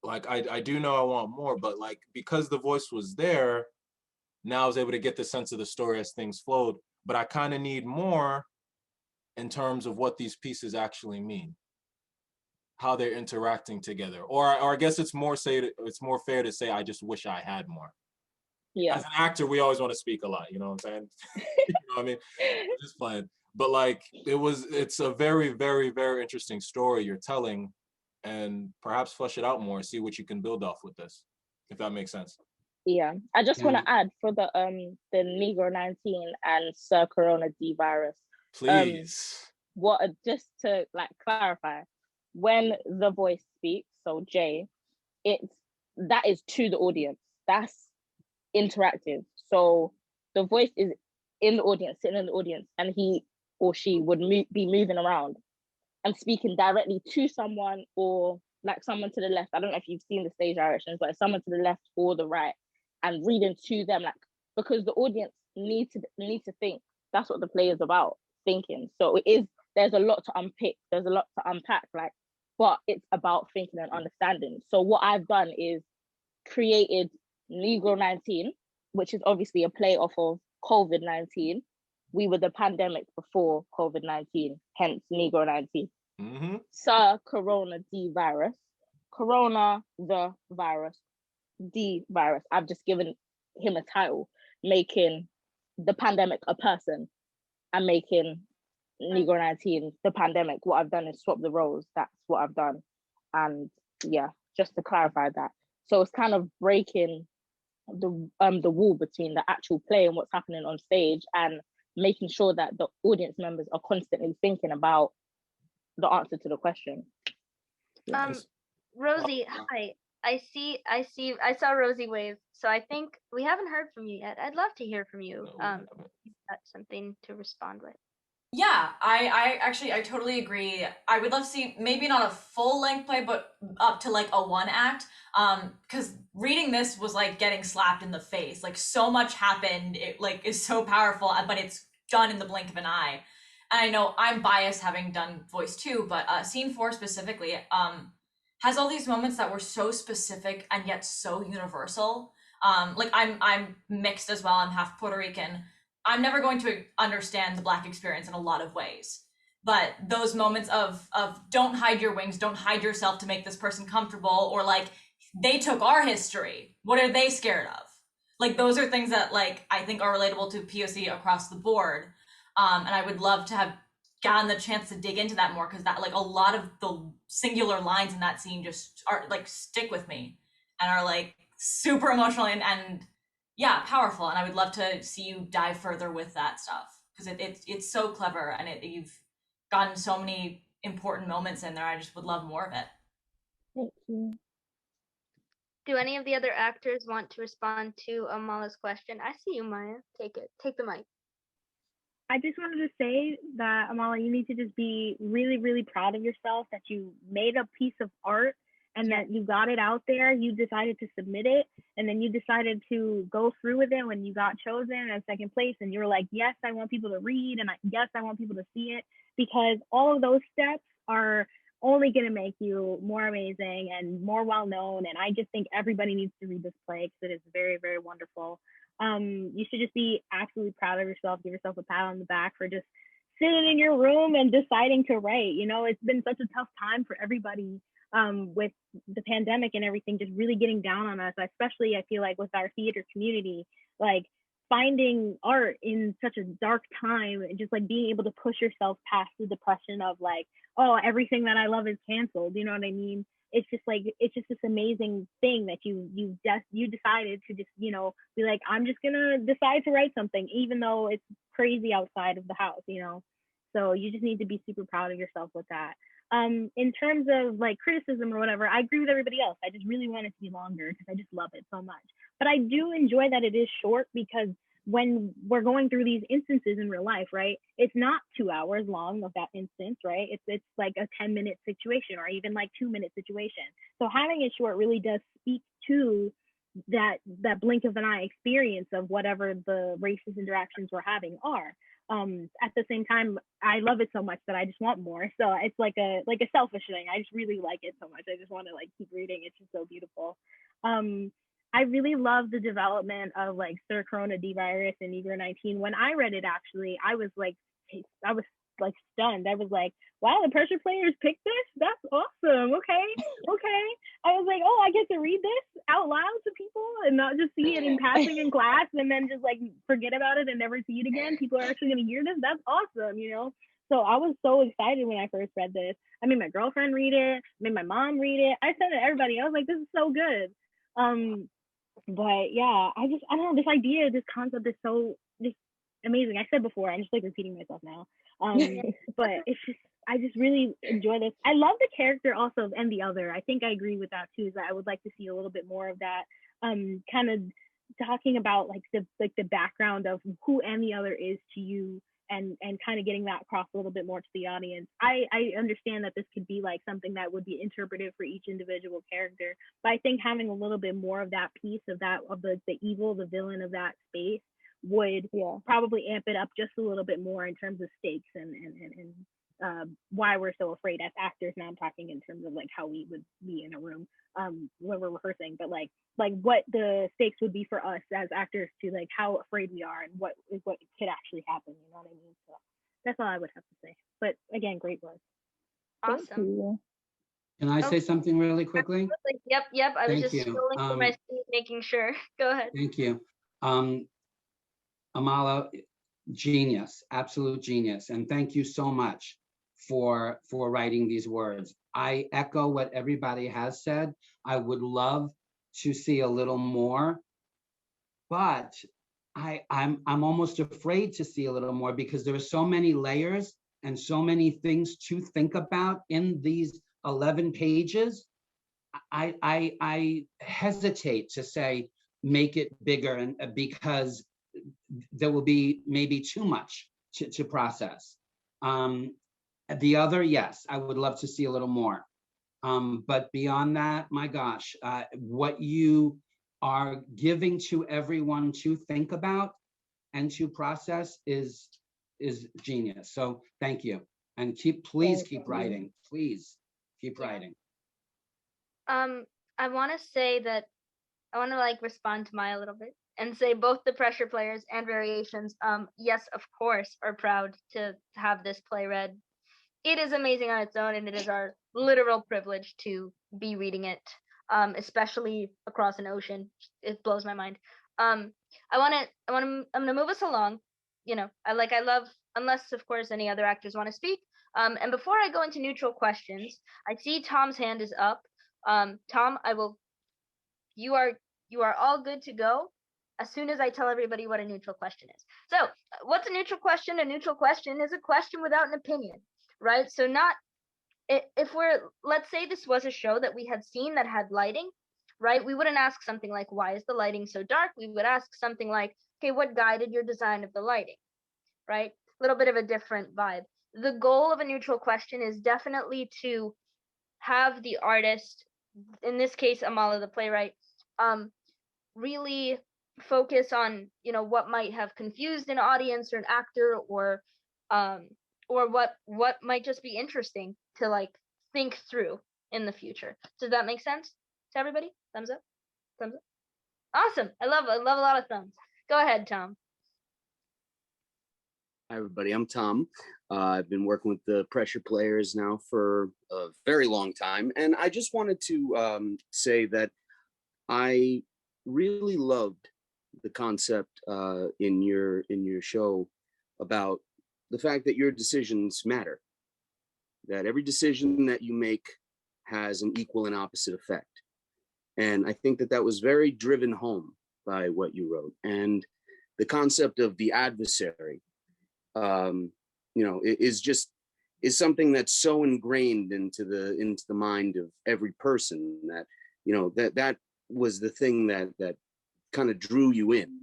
like, I do know I want more, but like, because the voice was there, now I was able to get the sense of the story as things flowed, but I kind of need more in terms of what these pieces actually mean, how they're interacting together. Or I guess it's more fair to say, I just wish I had more. Yeah. As an actor, we always want to speak a lot, you know what I'm saying? You know what I mean? I'm just playing. But like, it's a very, very, very interesting story you're telling, and perhaps flesh it out more, see what you can build off with this, if that makes sense. Yeah, I just want to add for the Negro 19 and Sir Corona D virus. Please. Just to like clarify, when the voice speaks, so Jay, that is to the audience. That's interactive. So the voice is in the audience, sitting in the audience, and he or she would be moving around and speaking directly to someone, or like someone to the left. I don't know if you've seen the stage directions, but it's someone to the left or the right, and reading to them, like, because the audience need to think. That's what the play is about, thinking. So there's a lot to unpick, there's a lot to unpack, like, but it's about thinking and understanding. So what I've done is created Negro 19, which is obviously a play off of COVID-19. We were the pandemic before COVID-19, hence Negro 19. Mm-hmm. Sir Corona D virus, Corona the virus, D virus. I've just given him a title, making the pandemic a person and making Negro 19 the pandemic. What I've done is swap the roles. That's what I've done. And yeah, just to clarify that. So it's kind of breaking the wall between the actual play and what's happening on stage, and making sure that the audience members are constantly thinking about the answer to the question. Rosie, hi. I saw Rosie wave. So I think we haven't heard from you yet. I'd love to hear from you. That's something to respond with. Yeah, I totally agree. I would love to see maybe not a full length play, but up to like a one act. Because reading this was like getting slapped in the face. Like, so much happened. It like is so powerful, but it's done in the blink of an eye. And I know I'm biased having done voice too, but scene 4 specifically has all these moments that were so specific and yet so universal. Like I'm mixed as well. I'm half Puerto Rican. I'm never going to understand the Black experience in a lot of ways. but those moments of don't hide your wings, don't hide yourself to make this person comfortable, or like they took our history, what are they scared of? Like those are things that like I think are relatable to POC across the board. And I would love to have gotten the chance to dig into that more, because that like a lot of the singular lines in that scene just are like stick with me and are like super emotional and yeah, powerful. And I would love to see you dive further with that stuff, because it's so clever, and you've gotten so many important moments in there. I just would love more of it. Thank you. Do any of the other actors want to respond to Amalah's question? I see you, Mayah. Take it. Take the mic. I just wanted to say that, Amala, you need to just be really, really proud of yourself that you made a piece of art and that you got it out there. You decided to submit it, and then you decided to go through with it when you got chosen as second place. And you were like, yes, I want people to read, and yes, I want people to see it, because all of those steps are only going to make you more amazing and more well-known. And I just think everybody needs to read this play because it is very, very wonderful. You should just be absolutely proud of yourself. Give yourself a pat on the back for just sitting in your room and deciding to write. You know, it's been such a tough time for everybody with the pandemic and everything just really getting down on us, especially I feel like with our theater community, like finding art in such a dark time and just like being able to push yourself past the depression of like, oh, everything that I love is canceled. You know what I mean? It's just like, it's just this amazing thing that you decided to just, you know, be like, I'm just gonna decide to write something, even though it's crazy outside of the house, you know? So you just need to be super proud of yourself with that. In terms of like criticism or whatever, I agree with everybody else. I just really want it to be longer because I just love it so much. But I do enjoy that it is short, because when we're going through these instances in real life, right, it's not 2 hours long of that instance, right? It's like a 10-minute situation or even like 2-minute situation. So having it short really does speak to that blink of an eye experience of whatever the racist interactions we're having are. At the same time, I love it so much that I just want more. So it's like a selfish thing. I just really like it so much. I just want to like keep reading. It's just so beautiful. I really love the development of like Sir Corona D virus and Negro 19. When I read it, actually, I was like stunned. I was like, wow, the pressure players picked this? That's awesome. Okay. I was like, oh, I get to read this out loud to people and not just see it in passing in class and then just like forget about it and never see it again. People are actually going to hear this. That's awesome, you know? So I was so excited when I first read this. I made my girlfriend read it. I made my mom read it. I sent it to everybody. I was like, this is so good. But yeah, I don't know, this idea, this concept is so just amazing. I said before, I'm just like repeating myself now. But it's just, I just really enjoy this. I love the character also of andTheOther. I think I agree with that too, is that I would like to see a little bit more of that, kind of talking about like the background of who andTheOther is to you, and kind of getting that across a little bit more to the audience. I understand that this could be like something that would be interpretive for each individual character, but I think having a little bit more of that piece of the evil, the villain of that space would probably amp it up just a little bit more in terms of stakes and why we're so afraid as actors. Now I'm talking in terms of like how we would be in a room when we're rehearsing, but like what the stakes would be for us as actors to like how afraid we are and what could actually happen, you know what I mean? So that's all I would have to say. But again, great work. Awesome. Can I say something really quickly? Yep. I was Thank just you. scrolling through my screen, making sure. Go ahead. Thank you. Amala, genius, absolute genius. And thank you so much for writing these words. I echo what everybody has said. I would love to see a little more, but I'm almost afraid to see a little more because there are so many layers and so many things to think about in these 11 pages. I hesitate to say make it bigger, and because there will be maybe too much to process. The other, yes, I would love to see a little more. But beyond that, my gosh, what you are giving to everyone to think about and to process is genius. So thank you. And please keep writing. Please keep writing. I want to say that I want to like respond to Mayah a little bit and say both the pressure players and variations, yes, of course, are proud to have this play read. it is amazing on its own, and it is our literal privilege to be reading it, especially across an ocean. It blows my mind. I'm gonna move us along. You know, I love, unless of course any other actors want to speak. And before I go into neutral questions, I see Tom's hand is up. Tom, you are all good to go as soon as I tell everybody what a neutral question is. So, what's a neutral question? A neutral question is a question without an opinion, right? So not, if let's say this was a show that we had seen that had lighting, right? We wouldn't ask something like, why is the lighting so dark? We would ask something like, okay, what guided your design of the lighting, right? A little bit of a different vibe. The goal of a neutral question is definitely to have the artist, in this case, Amalah, the playwright, really focus on, you know, what might have confused an audience or an actor, or what might just be interesting to like think through in the future. Does that make sense to everybody? Thumbs up? Thumbs up? Awesome. I love a lot of thumbs. Go ahead, Tom. Hi, everybody. I'm Tom. I've been working with the Pressure Players now for a very long time. And I just wanted to say that I really loved the concept in your show about the fact that your decisions matter, that every decision that you make has an equal and opposite effect. And I think that was very driven home by what you wrote. And the concept of the adversary, you know, is something that's so ingrained into the mind of every person that, you know, that was the thing that kind of drew you in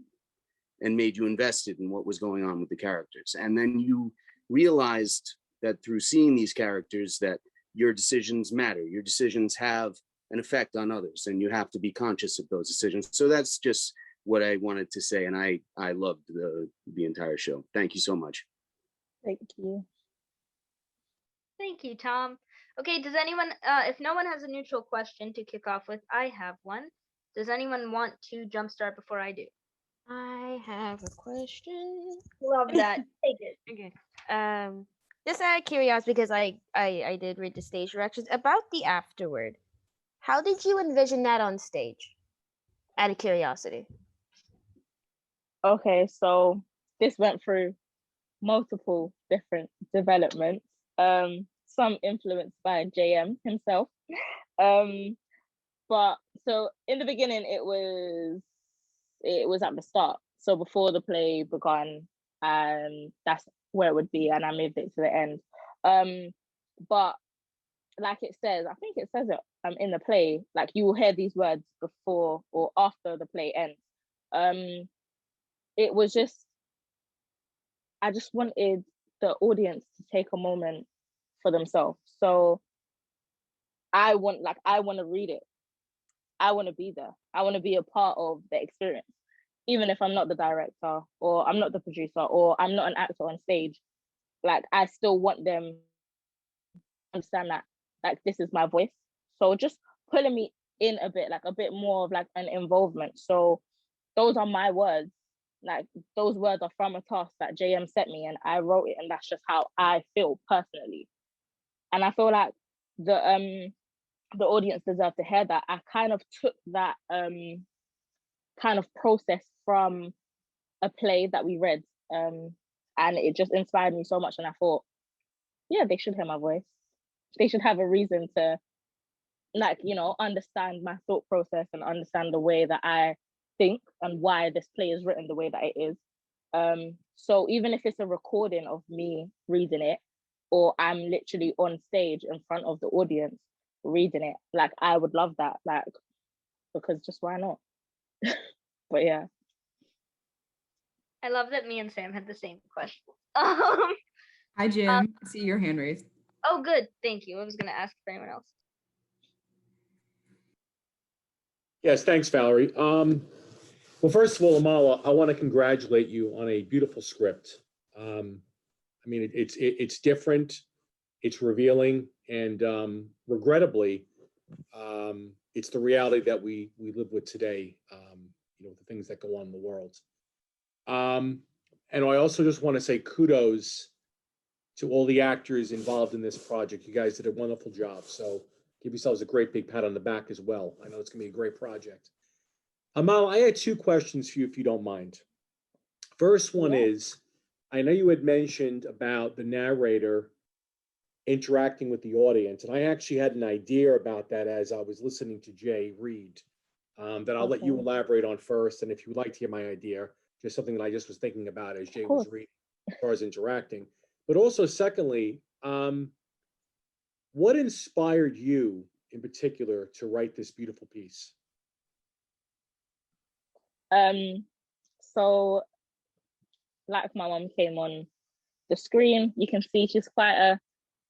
and made you invested in what was going on with the characters. And then you realized that through seeing these characters that your decisions matter, your decisions have an effect on others, and you have to be conscious of those decisions. So that's just what I wanted to say, and I loved the entire show. Thank you so much. Thank you. Thank you, Tom. Okay, does anyone, if no one has a neutral question to kick off with, I have one. Does anyone want to jumpstart before I do? I have a question. Love that. Take it. Okay. Just out of curiosity, because I did read the stage directions about the afterword. How did you envision that on stage? Out of curiosity. Okay, so this went through multiple different developments. Some influenced by JM himself. But so in the beginning it was at the start. So before the play began, and that's where it would be, and I moved it to the end. But like it says, I think it says it in the play, like you will hear these words before or after the play ends. It was just, I just wanted the audience to take a moment for themselves. So I want to read it. I want to be there. I want to be a part of the experience, even if I'm not the director or I'm not the producer or I'm not an actor on stage. Like, I still want them to understand that, like, this is my voice. So just pulling me in a bit, like a bit more of like an involvement. So those are my words. Like, those words are from a task that JM sent me and I wrote it, and that's just how I feel personally. And I feel like the audience deserve to hear that. I kind of took that kind of process from a play that we read, and it just inspired me so much. And I thought, yeah, they should hear my voice. They should have a reason to, like, you know, understand my thought process and understand the way that I think and why this play is written the way that it is. So even if it's a recording of me reading it, or I'm literally on stage in front of the audience reading it, like, I would love that, like, because just why not? But yeah. I love that me and Sam had the same question. Hi, Jim. I see your hand raised. Oh, good. Thank you. I was going to ask for anyone else. Yes, thanks, Valerie. Well, first of all, Amala, I want to congratulate you on a beautiful script. I mean, it's different, it's revealing, and regrettably, it's the reality that we live with today. You know, the things that go on in the world. And I also just want to say kudos to all the actors involved in this project. You guys did a wonderful job. So give yourselves a great big pat on the back as well. I know it's going to be a great project. Amal, I had 2 questions for you, if you don't mind. First one is, I know you had mentioned about the narrator interacting with the audience, and I actually had an idea about that as I was listening to Jay read, that I'll let you elaborate on first, and if you would like to hear my idea, just something that I just was thinking about as Jay was reading, as far as interacting. But also, secondly, what inspired you in particular to write this beautiful piece? So like my mom came on the screen, you can see she's quite a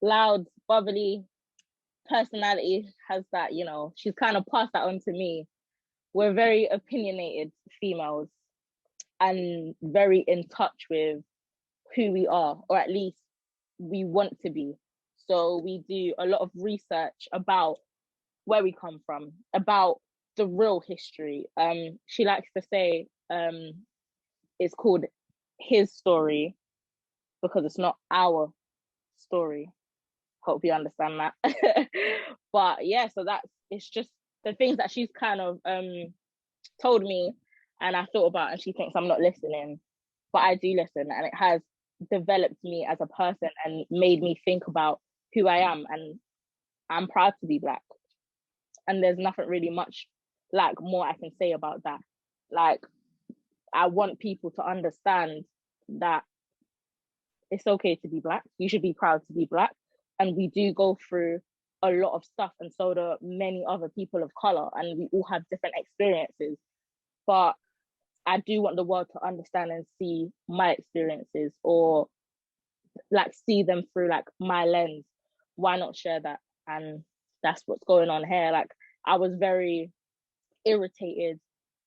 loud, bubbly personality, has that, you know, she's kind of passed that on to me. We're very opinionated females and very in touch with who we are, or at least we want to be. So we do a lot of research about where we come from, about the real history. She likes to say it's called his story because it's not our story. Hope you understand that. But yeah, so it's just the things that she's kind of told me and I thought about, and she thinks I'm not listening, but I do listen, and it has developed me as a person and made me think about who I am, and I'm proud to be Black. And there's nothing really much like more I can say about that. Like, I want people to understand that it's okay to be Black. You should be proud to be Black. And we do go through a lot of stuff, and so do many other people of color, and we all have different experiences. But I do want the world to understand and see my experiences, or like see them through like my lens. Why not share that? And that's what's going on here. Like, I was very irritated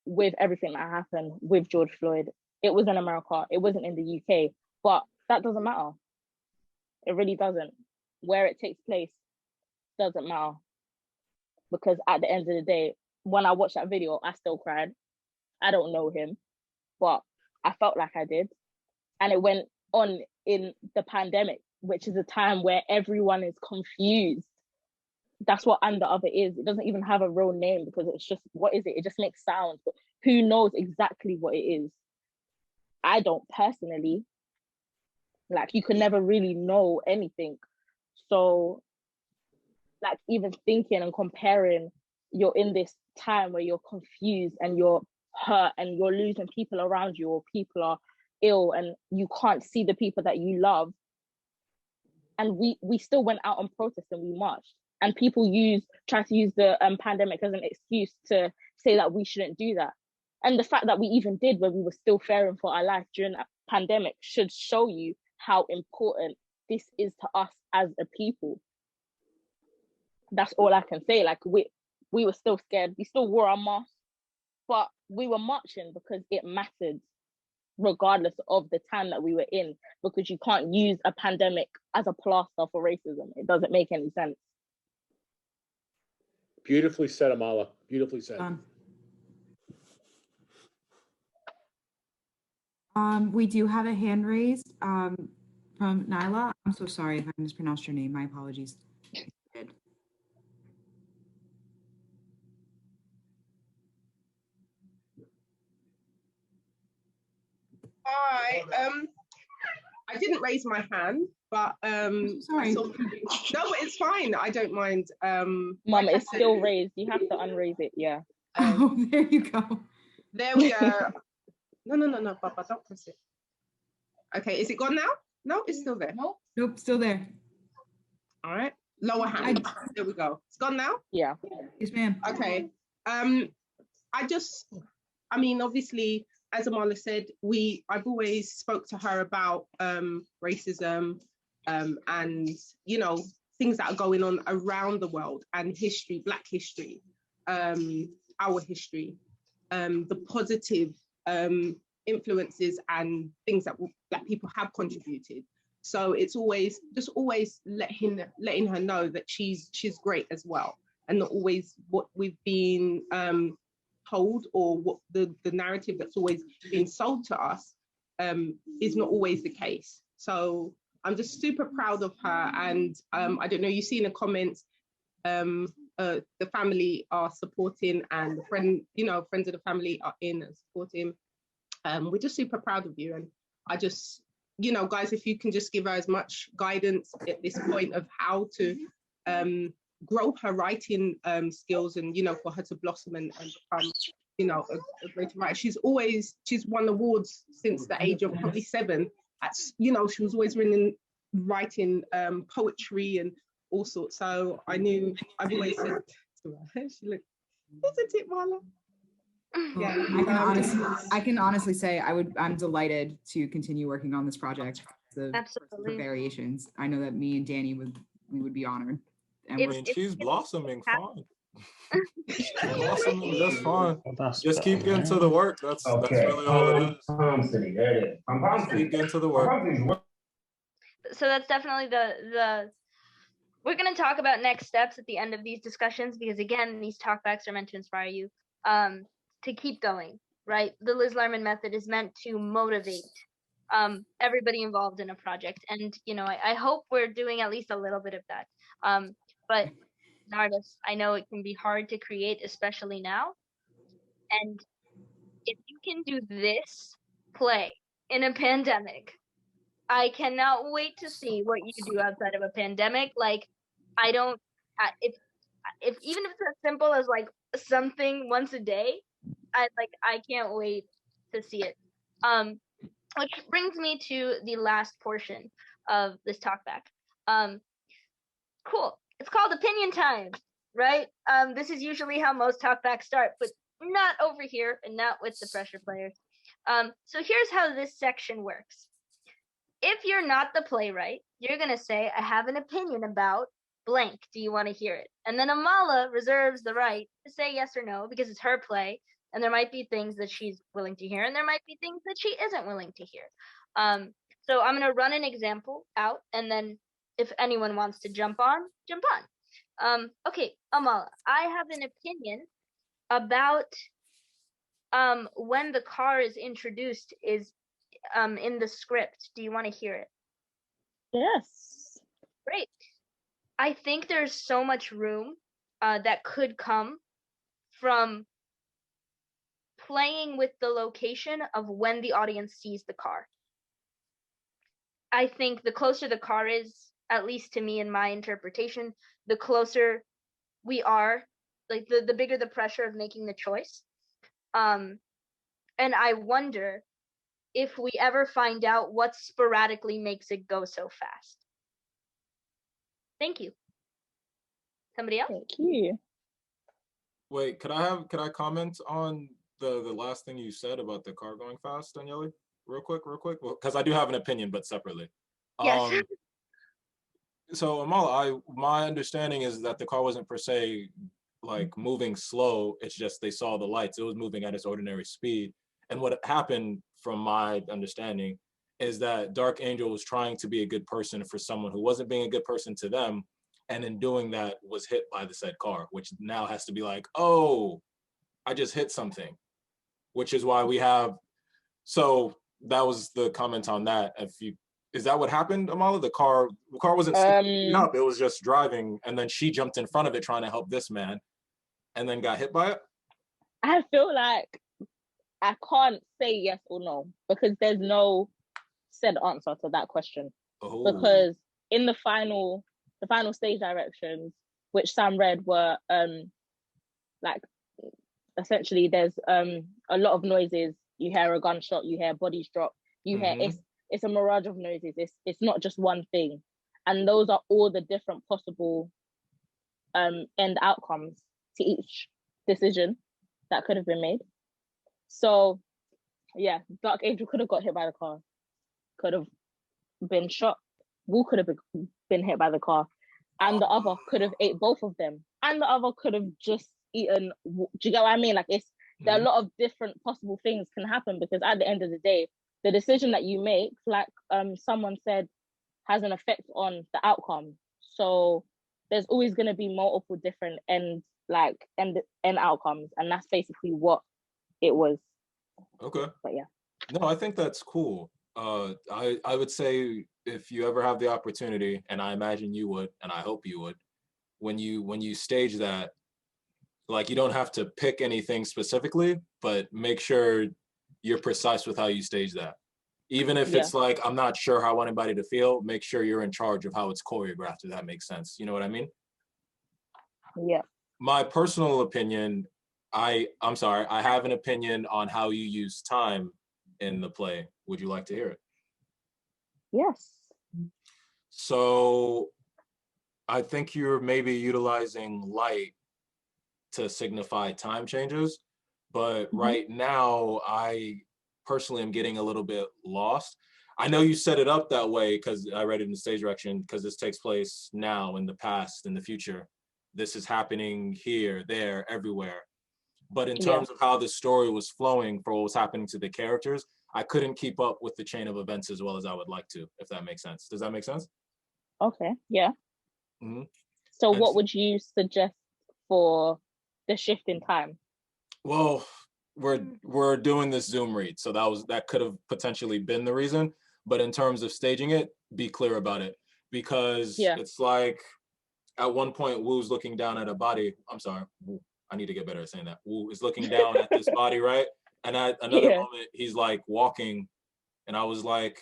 with everything that happened with George Floyd. It was in America, it wasn't in the UK, but that doesn't matter. It really doesn't. Where it takes place doesn't matter, because at the end of the day, when I watched that video, I still cried. I don't know him, but I felt like I did. And it went on in the pandemic, which is a time where everyone is confused. That's what andTheOther is. It doesn't even have a real name, because it's just, what is it? It just makes sounds, but who knows exactly what it is? I don't personally. Like, you can never really know anything. So, like, even thinking and comparing, you're in this time where you're confused and you're hurt and you're losing people around you, or people are ill and you can't see the people that you love. And we still went out on protest and we marched. And people try to use the pandemic as an excuse to say that we shouldn't do that. And the fact that we even did when we were still fearing for our life during that pandemic should show you how important this is to us as a people. That's all I can say. Like, we were still scared. We still wore our masks, but we were marching because it mattered, regardless of the time that we were in, because you can't use a pandemic as a plaster for racism. It doesn't make any sense. Beautifully said, Amala. Beautifully said. We do have a hand raised from Nyla. I'm so sorry if I mispronounced your name. My apologies. Hi. I didn't raise my hand, but sorry. no, but it's fine. I don't mind. Mum, like I it's said- still raised. You have to unraise it. Yeah. Oh, there you go. There we go. No, Papa, don't press it. Okay, is it gone now? No, it's still there. Nope, still there. All right. Lower hand. There we go. It's gone now? Yeah. Yes, ma'am. Okay. Obviously, as Amala said, I've always spoke to her about racism and, you know, things that are going on around the world, and history, Black history, our history, the positive influences and things that Black people have contributed. So it's always letting her know that she's great as well, and not always what we've been told, or what the narrative that's always been sold to us is not always the case. So I'm just super proud of her. And I don't know, you see in the comments, the family are supporting, and friends of the family are in and supporting. We're just super proud of you. And I just, guys, if you can just give her as much guidance at this point of how to grow her writing skills, and, for her to blossom and become, a great writer. She's won awards since the age of probably 7. She was always writing poetry and all sorts. So I've always said to her, she looked, isn't it, Marla? Yeah, I can honestly say I'm delighted to continue working on this project. Absolutely. For variations. I know that me and Danny would be honored. And she's blossoming fine. She's blossoming just fine. Just keep getting to the work. That's really all it is. Palm City, there it is. Palm City. Keep getting to the work. So that's definitely the we're going to talk about next steps at the end of these discussions, because again, these talkbacks are meant to inspire you to keep going, right? The Liz Lerman method is meant to motivate everybody involved in a project. And, I hope we're doing at least a little bit of that. But as an artist, I know it can be hard to create, especially now. And if you can do this play in a pandemic, I cannot wait to see what you do outside of a pandemic. Like, if even if it's as simple as like something once a day, I can't wait to see it. Which brings me to the last portion of this talkback. Cool. It's called opinion time, right? This is usually how most talkbacks start, but not over here and not with the pressure players. So here's how this section works. If you're not the playwright, you're going to say, I have an opinion about blank. Do you want to hear it? And then Amala reserves the right to say yes or no, because it's her play. And there might be things that she's willing to hear, and there might be things that she isn't willing to hear. So I'm going to run an example out, and then if anyone wants to jump on, jump on. Okay, Amala, I have an opinion about when the car is introduced is in the script. Do you want to hear it? Yes. Great. I think there's so much room that could come from playing with the location of when the audience sees the car. I think the closer the car is, at least to me in my interpretation, the closer we are, like the bigger the pressure of making the choice. And I wonder if we ever find out what sporadically makes it go so fast. Thank you. Somebody else? Thank you. Wait, could I comment on the last thing you said about the car going fast, Danielle? Real quick, because I do have an opinion, but separately. Yes. So Amala, my understanding is that the car wasn't per se like moving slow. It's just they saw the lights. It was moving at its ordinary speed. And what happened, from my understanding, is that Dark Angel was trying to be a good person for someone who wasn't being a good person to them, and in doing that was hit by the said car, which now has to be like, oh, I just hit something, which is why we have. So that was the comment on that. Is that what happened, Amala? The car wasn't speeding up; it was just driving, and then she jumped in front of it trying to help this man, and then got hit by it. I feel like I can't say yes or no, because there's no said answer to that question. Oh. Because in the final stage directions, which Sam read, were like essentially there's a lot of noises. You hear a gunshot, you hear bodies drop, you hear it's a mirage of noises. It's not just one thing, and those are all the different possible end outcomes to each decision that could have been made. So yeah, Dark Angel could have got hit by the car, could have been shot, Woo could have been hit by the car, and the other could have ate both of them, and the other could have just eaten. Do you get what I mean? Like there are a lot of different possible things can happen, because at the end of the day, the decision that you make, like someone said, has an effect on the outcome. So there's always going to be multiple different end outcomes, and that's basically what it was. Okay. But yeah. No, I think that's cool. I would say if you ever have the opportunity, and I imagine you would, and I hope you would, when you stage that, like you don't have to pick anything specifically, but make sure you're precise with how you stage that. Even if it's like, I'm not sure how I want anybody to feel, make sure you're in charge of how it's choreographed, if that makes sense. You know what I mean? Yeah. My personal opinion, I'm sorry, I have an opinion on how you use time in the play. Would you like to hear it? Yes. So I think you're maybe utilizing light to signify time changes, but right now I personally am getting a little bit lost. I know you set it up that way because I read it in the stage direction, because this takes place now, in the past, in the future. This is happening here, there, everywhere. But in terms of how the story was flowing for what was happening to the characters, I couldn't keep up with the chain of events as well as I would like to, if that makes sense. Does that make sense? Okay. Yeah. Mm-hmm. So what would you suggest for the shift in time? Well, we're doing this Zoom read, so that could have potentially been the reason. But in terms of staging it, be clear about it, because it's like at one point Wu's looking down at a body. I'm sorry, Wu, I need to get better at saying that. Wu is looking down at this body, right? And at another moment, he's like walking, and I was like,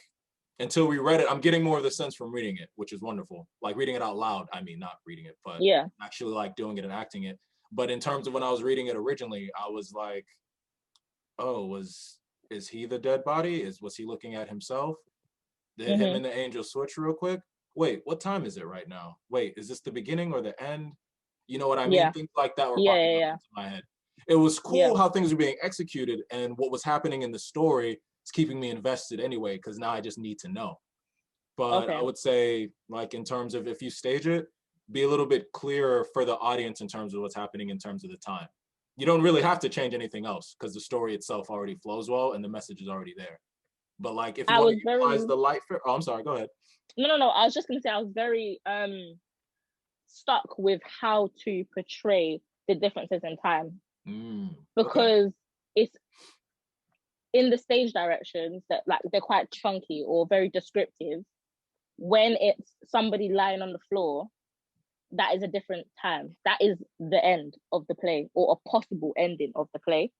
until we read it, I'm getting more of the sense from reading it, which is wonderful. Like reading it out loud. I mean, not reading it, but actually like doing it and acting it. But in terms of when I was reading it originally, I was like, oh, is he the dead body? Was he looking at himself? Did him and the angel switch real quick? Wait, what time is it right now? Wait, is this the beginning or the end? You know what I mean? Things like that were popping up into my head. It was cool how things were being executed, and what was happening in the story is keeping me invested anyway, because now I just need to know. But I would say, like, in terms of if you stage it, be a little bit clearer for the audience in terms of what's happening in terms of the time. You don't really have to change anything else because the story itself already flows well and the message is already there. But like, if you want to utilize the light for, I'm sorry, go ahead. No. I was just gonna say I was very stuck with how to portray the differences in time, because it's in the stage directions that like they're quite chunky or very descriptive. When it's somebody lying on the floor, that is a different time. That is the end of the play, or a possible ending of the play.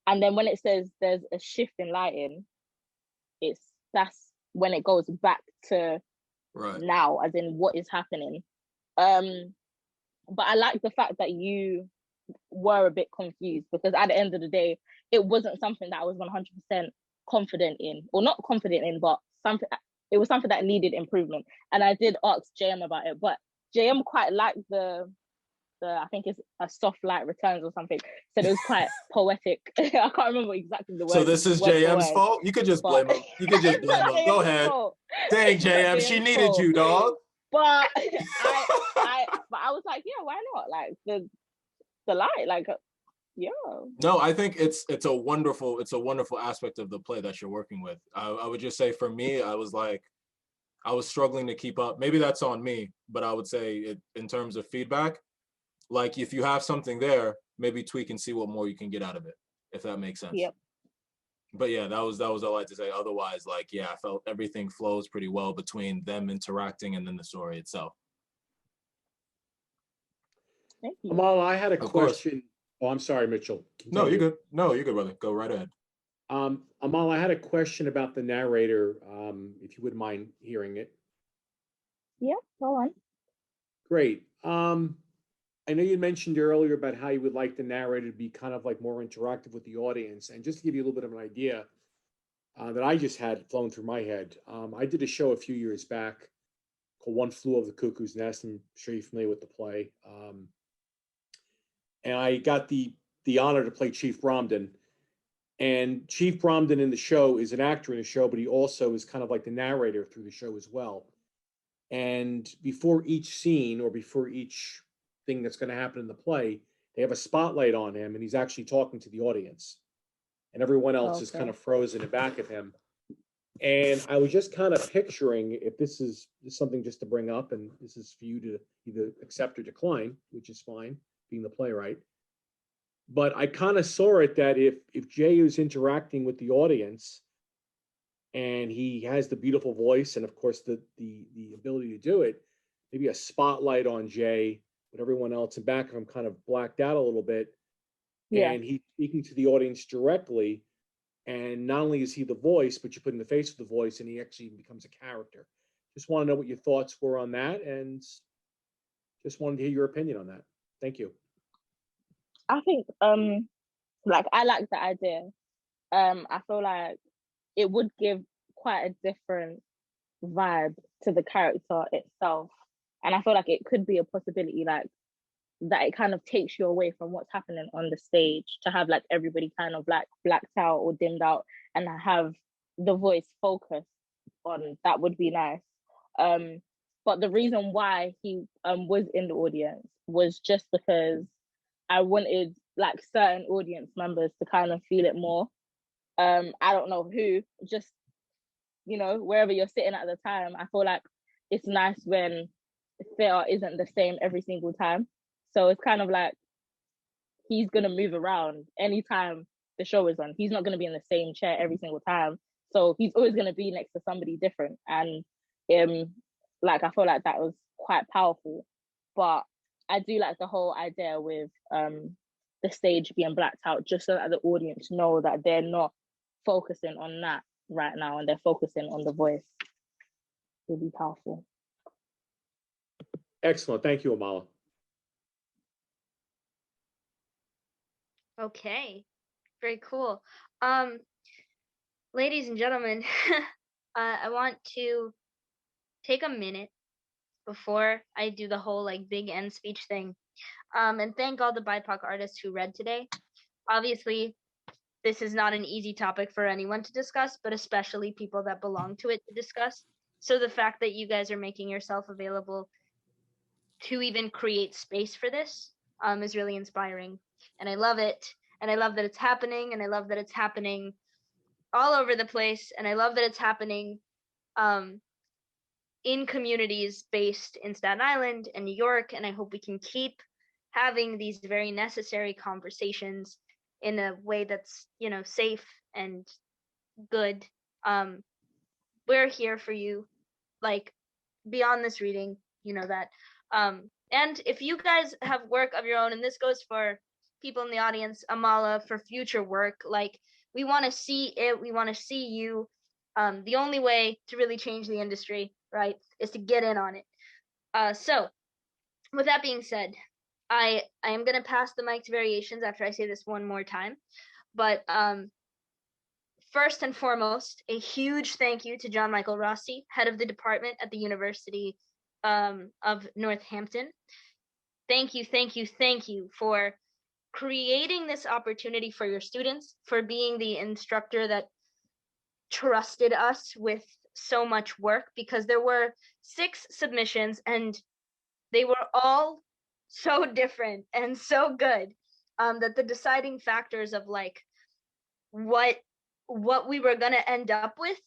And then when it says there's a shift in lighting, that's when it goes back to now, as in what is happening. But I like the fact that you were a bit confused, because at the end of the day, it wasn't something that I was 100% confident in, or not confident in, but it was something that needed improvement. And I did ask JM about it, but JM quite liked the I think it's a soft light returns or something. So it was quite poetic. I can't remember exactly the word. So this is JM's fault? You could just blame him. You could just blame him. Go ahead. Dang, JM, she needed you, dog. But I was like, yeah, why not? Like the light, like No, I think it's a wonderful aspect of the play that you're working with. I would just say for me, I was struggling to keep up. Maybe that's on me, but I would say in terms of feedback, like if you have something there, maybe tweak and see what more you can get out of it, if that makes sense. Yep. But yeah, that was all I had to say. Otherwise, like, yeah, I felt everything flows pretty well between them interacting and then the story itself. Thank you. Amala, I had a question. Oh, I'm sorry, Mitchell. Continue. No, you're good. No, you're good, brother. Go right ahead. Amala, I had a question about the narrator, if you wouldn't mind hearing it. Yeah, go on. Great. I know you mentioned earlier about how you would like the narrator to be kind of like more interactive with the audience. And just to give you a little bit of an idea that I just had flown through my head, I did a show a few years back called One Flew Over the Cuckoo's Nest. I'm sure you're familiar with the play. And I got the honor to play Chief Bromden. And Chief Bromden in the show is an actor in the show, but he also is kind of like the narrator through the show as well. And before each scene or before each thing that's going to happen in the play, they have a spotlight on him, and he's actually talking to the audience. And everyone else is kind of frozen in back of him. And I was just kind of picturing, if this is something just to bring up, and this is for you to either accept or decline, which is fine, being the playwright. But I kind of saw it that if Jay is interacting with the audience, and he has the beautiful voice and of course the ability to do it. Maybe a spotlight on Jay, but everyone else in back of him kind of blacked out a little bit. Yeah. And he's speaking to the audience directly. And not only is he the voice, but you put in the face of the voice and he actually becomes a character. Just want to know what your thoughts were on that, and just wanted to hear your opinion on that. Thank you. I think like I like the idea. I feel like it would give quite a different vibe to the character itself. And I feel like it could be a possibility, like that it kind of takes you away from what's happening on the stage, to have like everybody kind of like blacked out or dimmed out and have the voice focused on that would be nice. But the reason why he was in the audience was just because I wanted like certain audience members to kind of feel it more. I don't know who, just, you know, wherever you're sitting at the time. I feel like it's nice when theatre isn't the same every single time. So it's kind of like he's going to move around anytime the show is on. He's not going to be in the same chair every single time. So he's always going to be next to somebody different. And like I feel like that was quite powerful. But I do like the whole idea with the stage being blacked out, just so that the audience know that they're not focusing on that right now and they're focusing on the voice. Will be powerful. Excellent. Thank you, Amala. Okay, very cool. Ladies and gentlemen, I want to take a minute before I do the whole like big end speech thing, and thank all the BIPOC artists who read today. Obviously, this is not an easy topic for anyone to discuss, but especially people that belong to it to discuss. So the fact that you guys are making yourself available to even create space for this is really inspiring. And I love it. And I love that it's happening. And I love that it's happening all over the place. And I love that it's happening in communities based in Staten Island and New York. And I hope we can keep having these very necessary conversations in a way that's, you know, safe and good. We're here for you, like beyond this reading, you know that. And if you guys have work of your own, and this goes for people in the audience, Amala, for future work, like we want to see it, we want to see you. The only way to really change the industry, right, is to get in on it. So with that being said, I am going to pass the mic to Variations after I say this one more time. But first and foremost, a huge thank you to John Michael Rossi, head of the department at the University of Northampton. Thank you, thank you, thank you for creating this opportunity for your students, for being the instructor that trusted us with so much work, because there were 6 submissions and they were all so different and so good that the deciding factors of like what we were going to end up with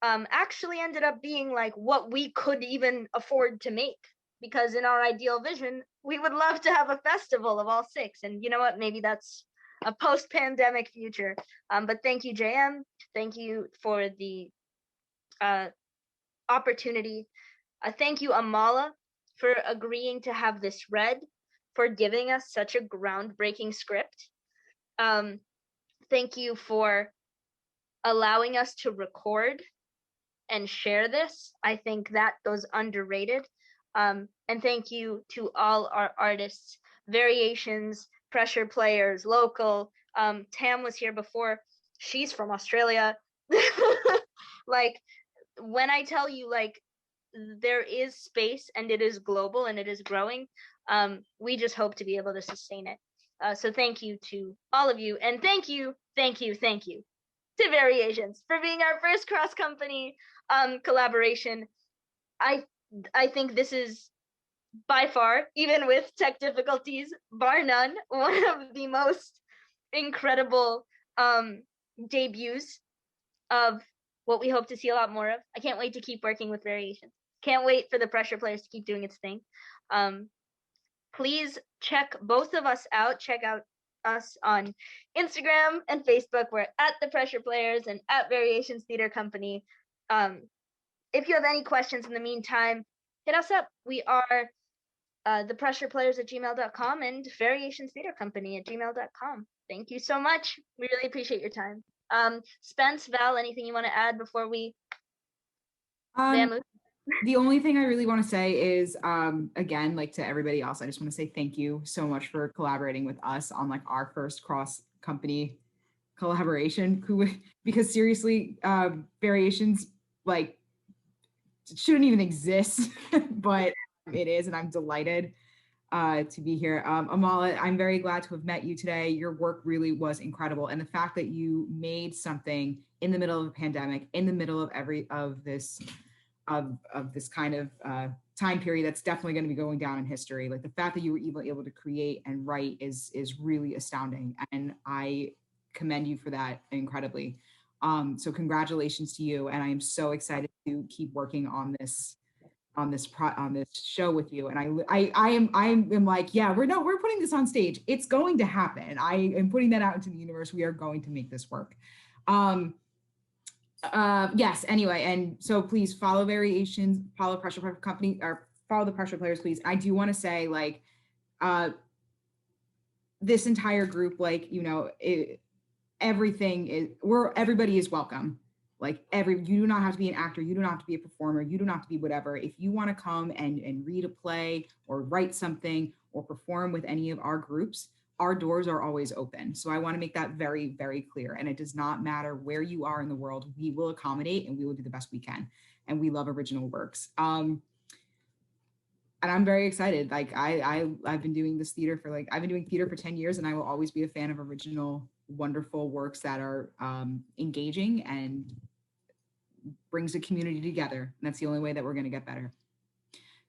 actually ended up being like what we could even afford to make, because in our ideal vision we would love to have a festival of all 6, and you know what, maybe that's a post-pandemic future. But thank you, JM, thank you for the opportunity. Thank you, Amala, for agreeing to have this read, for giving us such a groundbreaking script. Thank you for allowing us to record and share this. I think that goes underrated. And thank you to all our artists, Variations, Pressure Players, Local. Tam was here before. She's from Australia. Like, when I tell you, like, there is space and it is global and it is growing, we just hope to be able to sustain it. So thank you to all of you, and thank you to Variations for being our first cross-company collaboration. I think this is by far, even with tech difficulties, bar none, one of the most incredible debuts of what we hope to see a lot more of. I can't wait to keep working with Variations. Can't wait for the Pressure Players to keep doing its thing. Please check both of us out. Check out us on Instagram and Facebook. We're at The Pressure Players and at Variations Theater Company. If you have any questions in the meantime, hit us up. We are thepressureplayers@gmail.com and variationstheatercompany@gmail.com. Thank you so much. We really appreciate your time. Spence, Val, anything you want to add before we move? The only thing I really want to say is, again, like to everybody else, I just want to say thank you so much for collaborating with us on like our first cross-company collaboration. Because seriously, Variations like shouldn't even exist, but it is, and I'm delighted to be here. Amala, I'm very glad to have met you today. Your work really was incredible, and the fact that you made something in the middle of a pandemic, in the middle of this kind of time period that's definitely going to be going down in history. Like the fact that you were even able to create and write is really astounding, and I commend you for that incredibly. So congratulations to you, and I am so excited to keep working on this show with you. And I am like, yeah, we're putting this on stage. It's going to happen. I am putting that out into the universe. We are going to make this work. Yes, anyway, and so please follow Variations, follow Pressure Company, or follow the Pressure Players, please. I do want to say, like, this entire group, like, you know, everybody is welcome. Like you do not have to be an actor, you do not have to be a performer, you do not have to be whatever. If you want to come and read a play or write something or perform with any of our groups, our doors are always open. So I want to make that very, very clear. And it does not matter where you are in the world, we will accommodate and we will do the best we can. And we love original works. And I'm very excited. Like I've been doing this theater I've been doing theater for 10 years, and I will always be a fan of original, wonderful works that are engaging and brings a community together. And that's the only way that we're going to get better.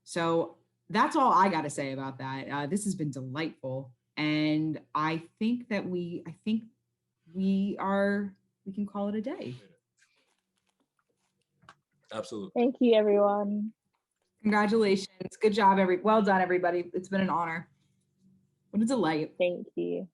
So that's all I got to say about that. This has been delightful. And I think we can call it a day. Absolutely. Thank you, everyone. Congratulations. Good job, well done, everybody. It's been an honor. What a delight. Thank you.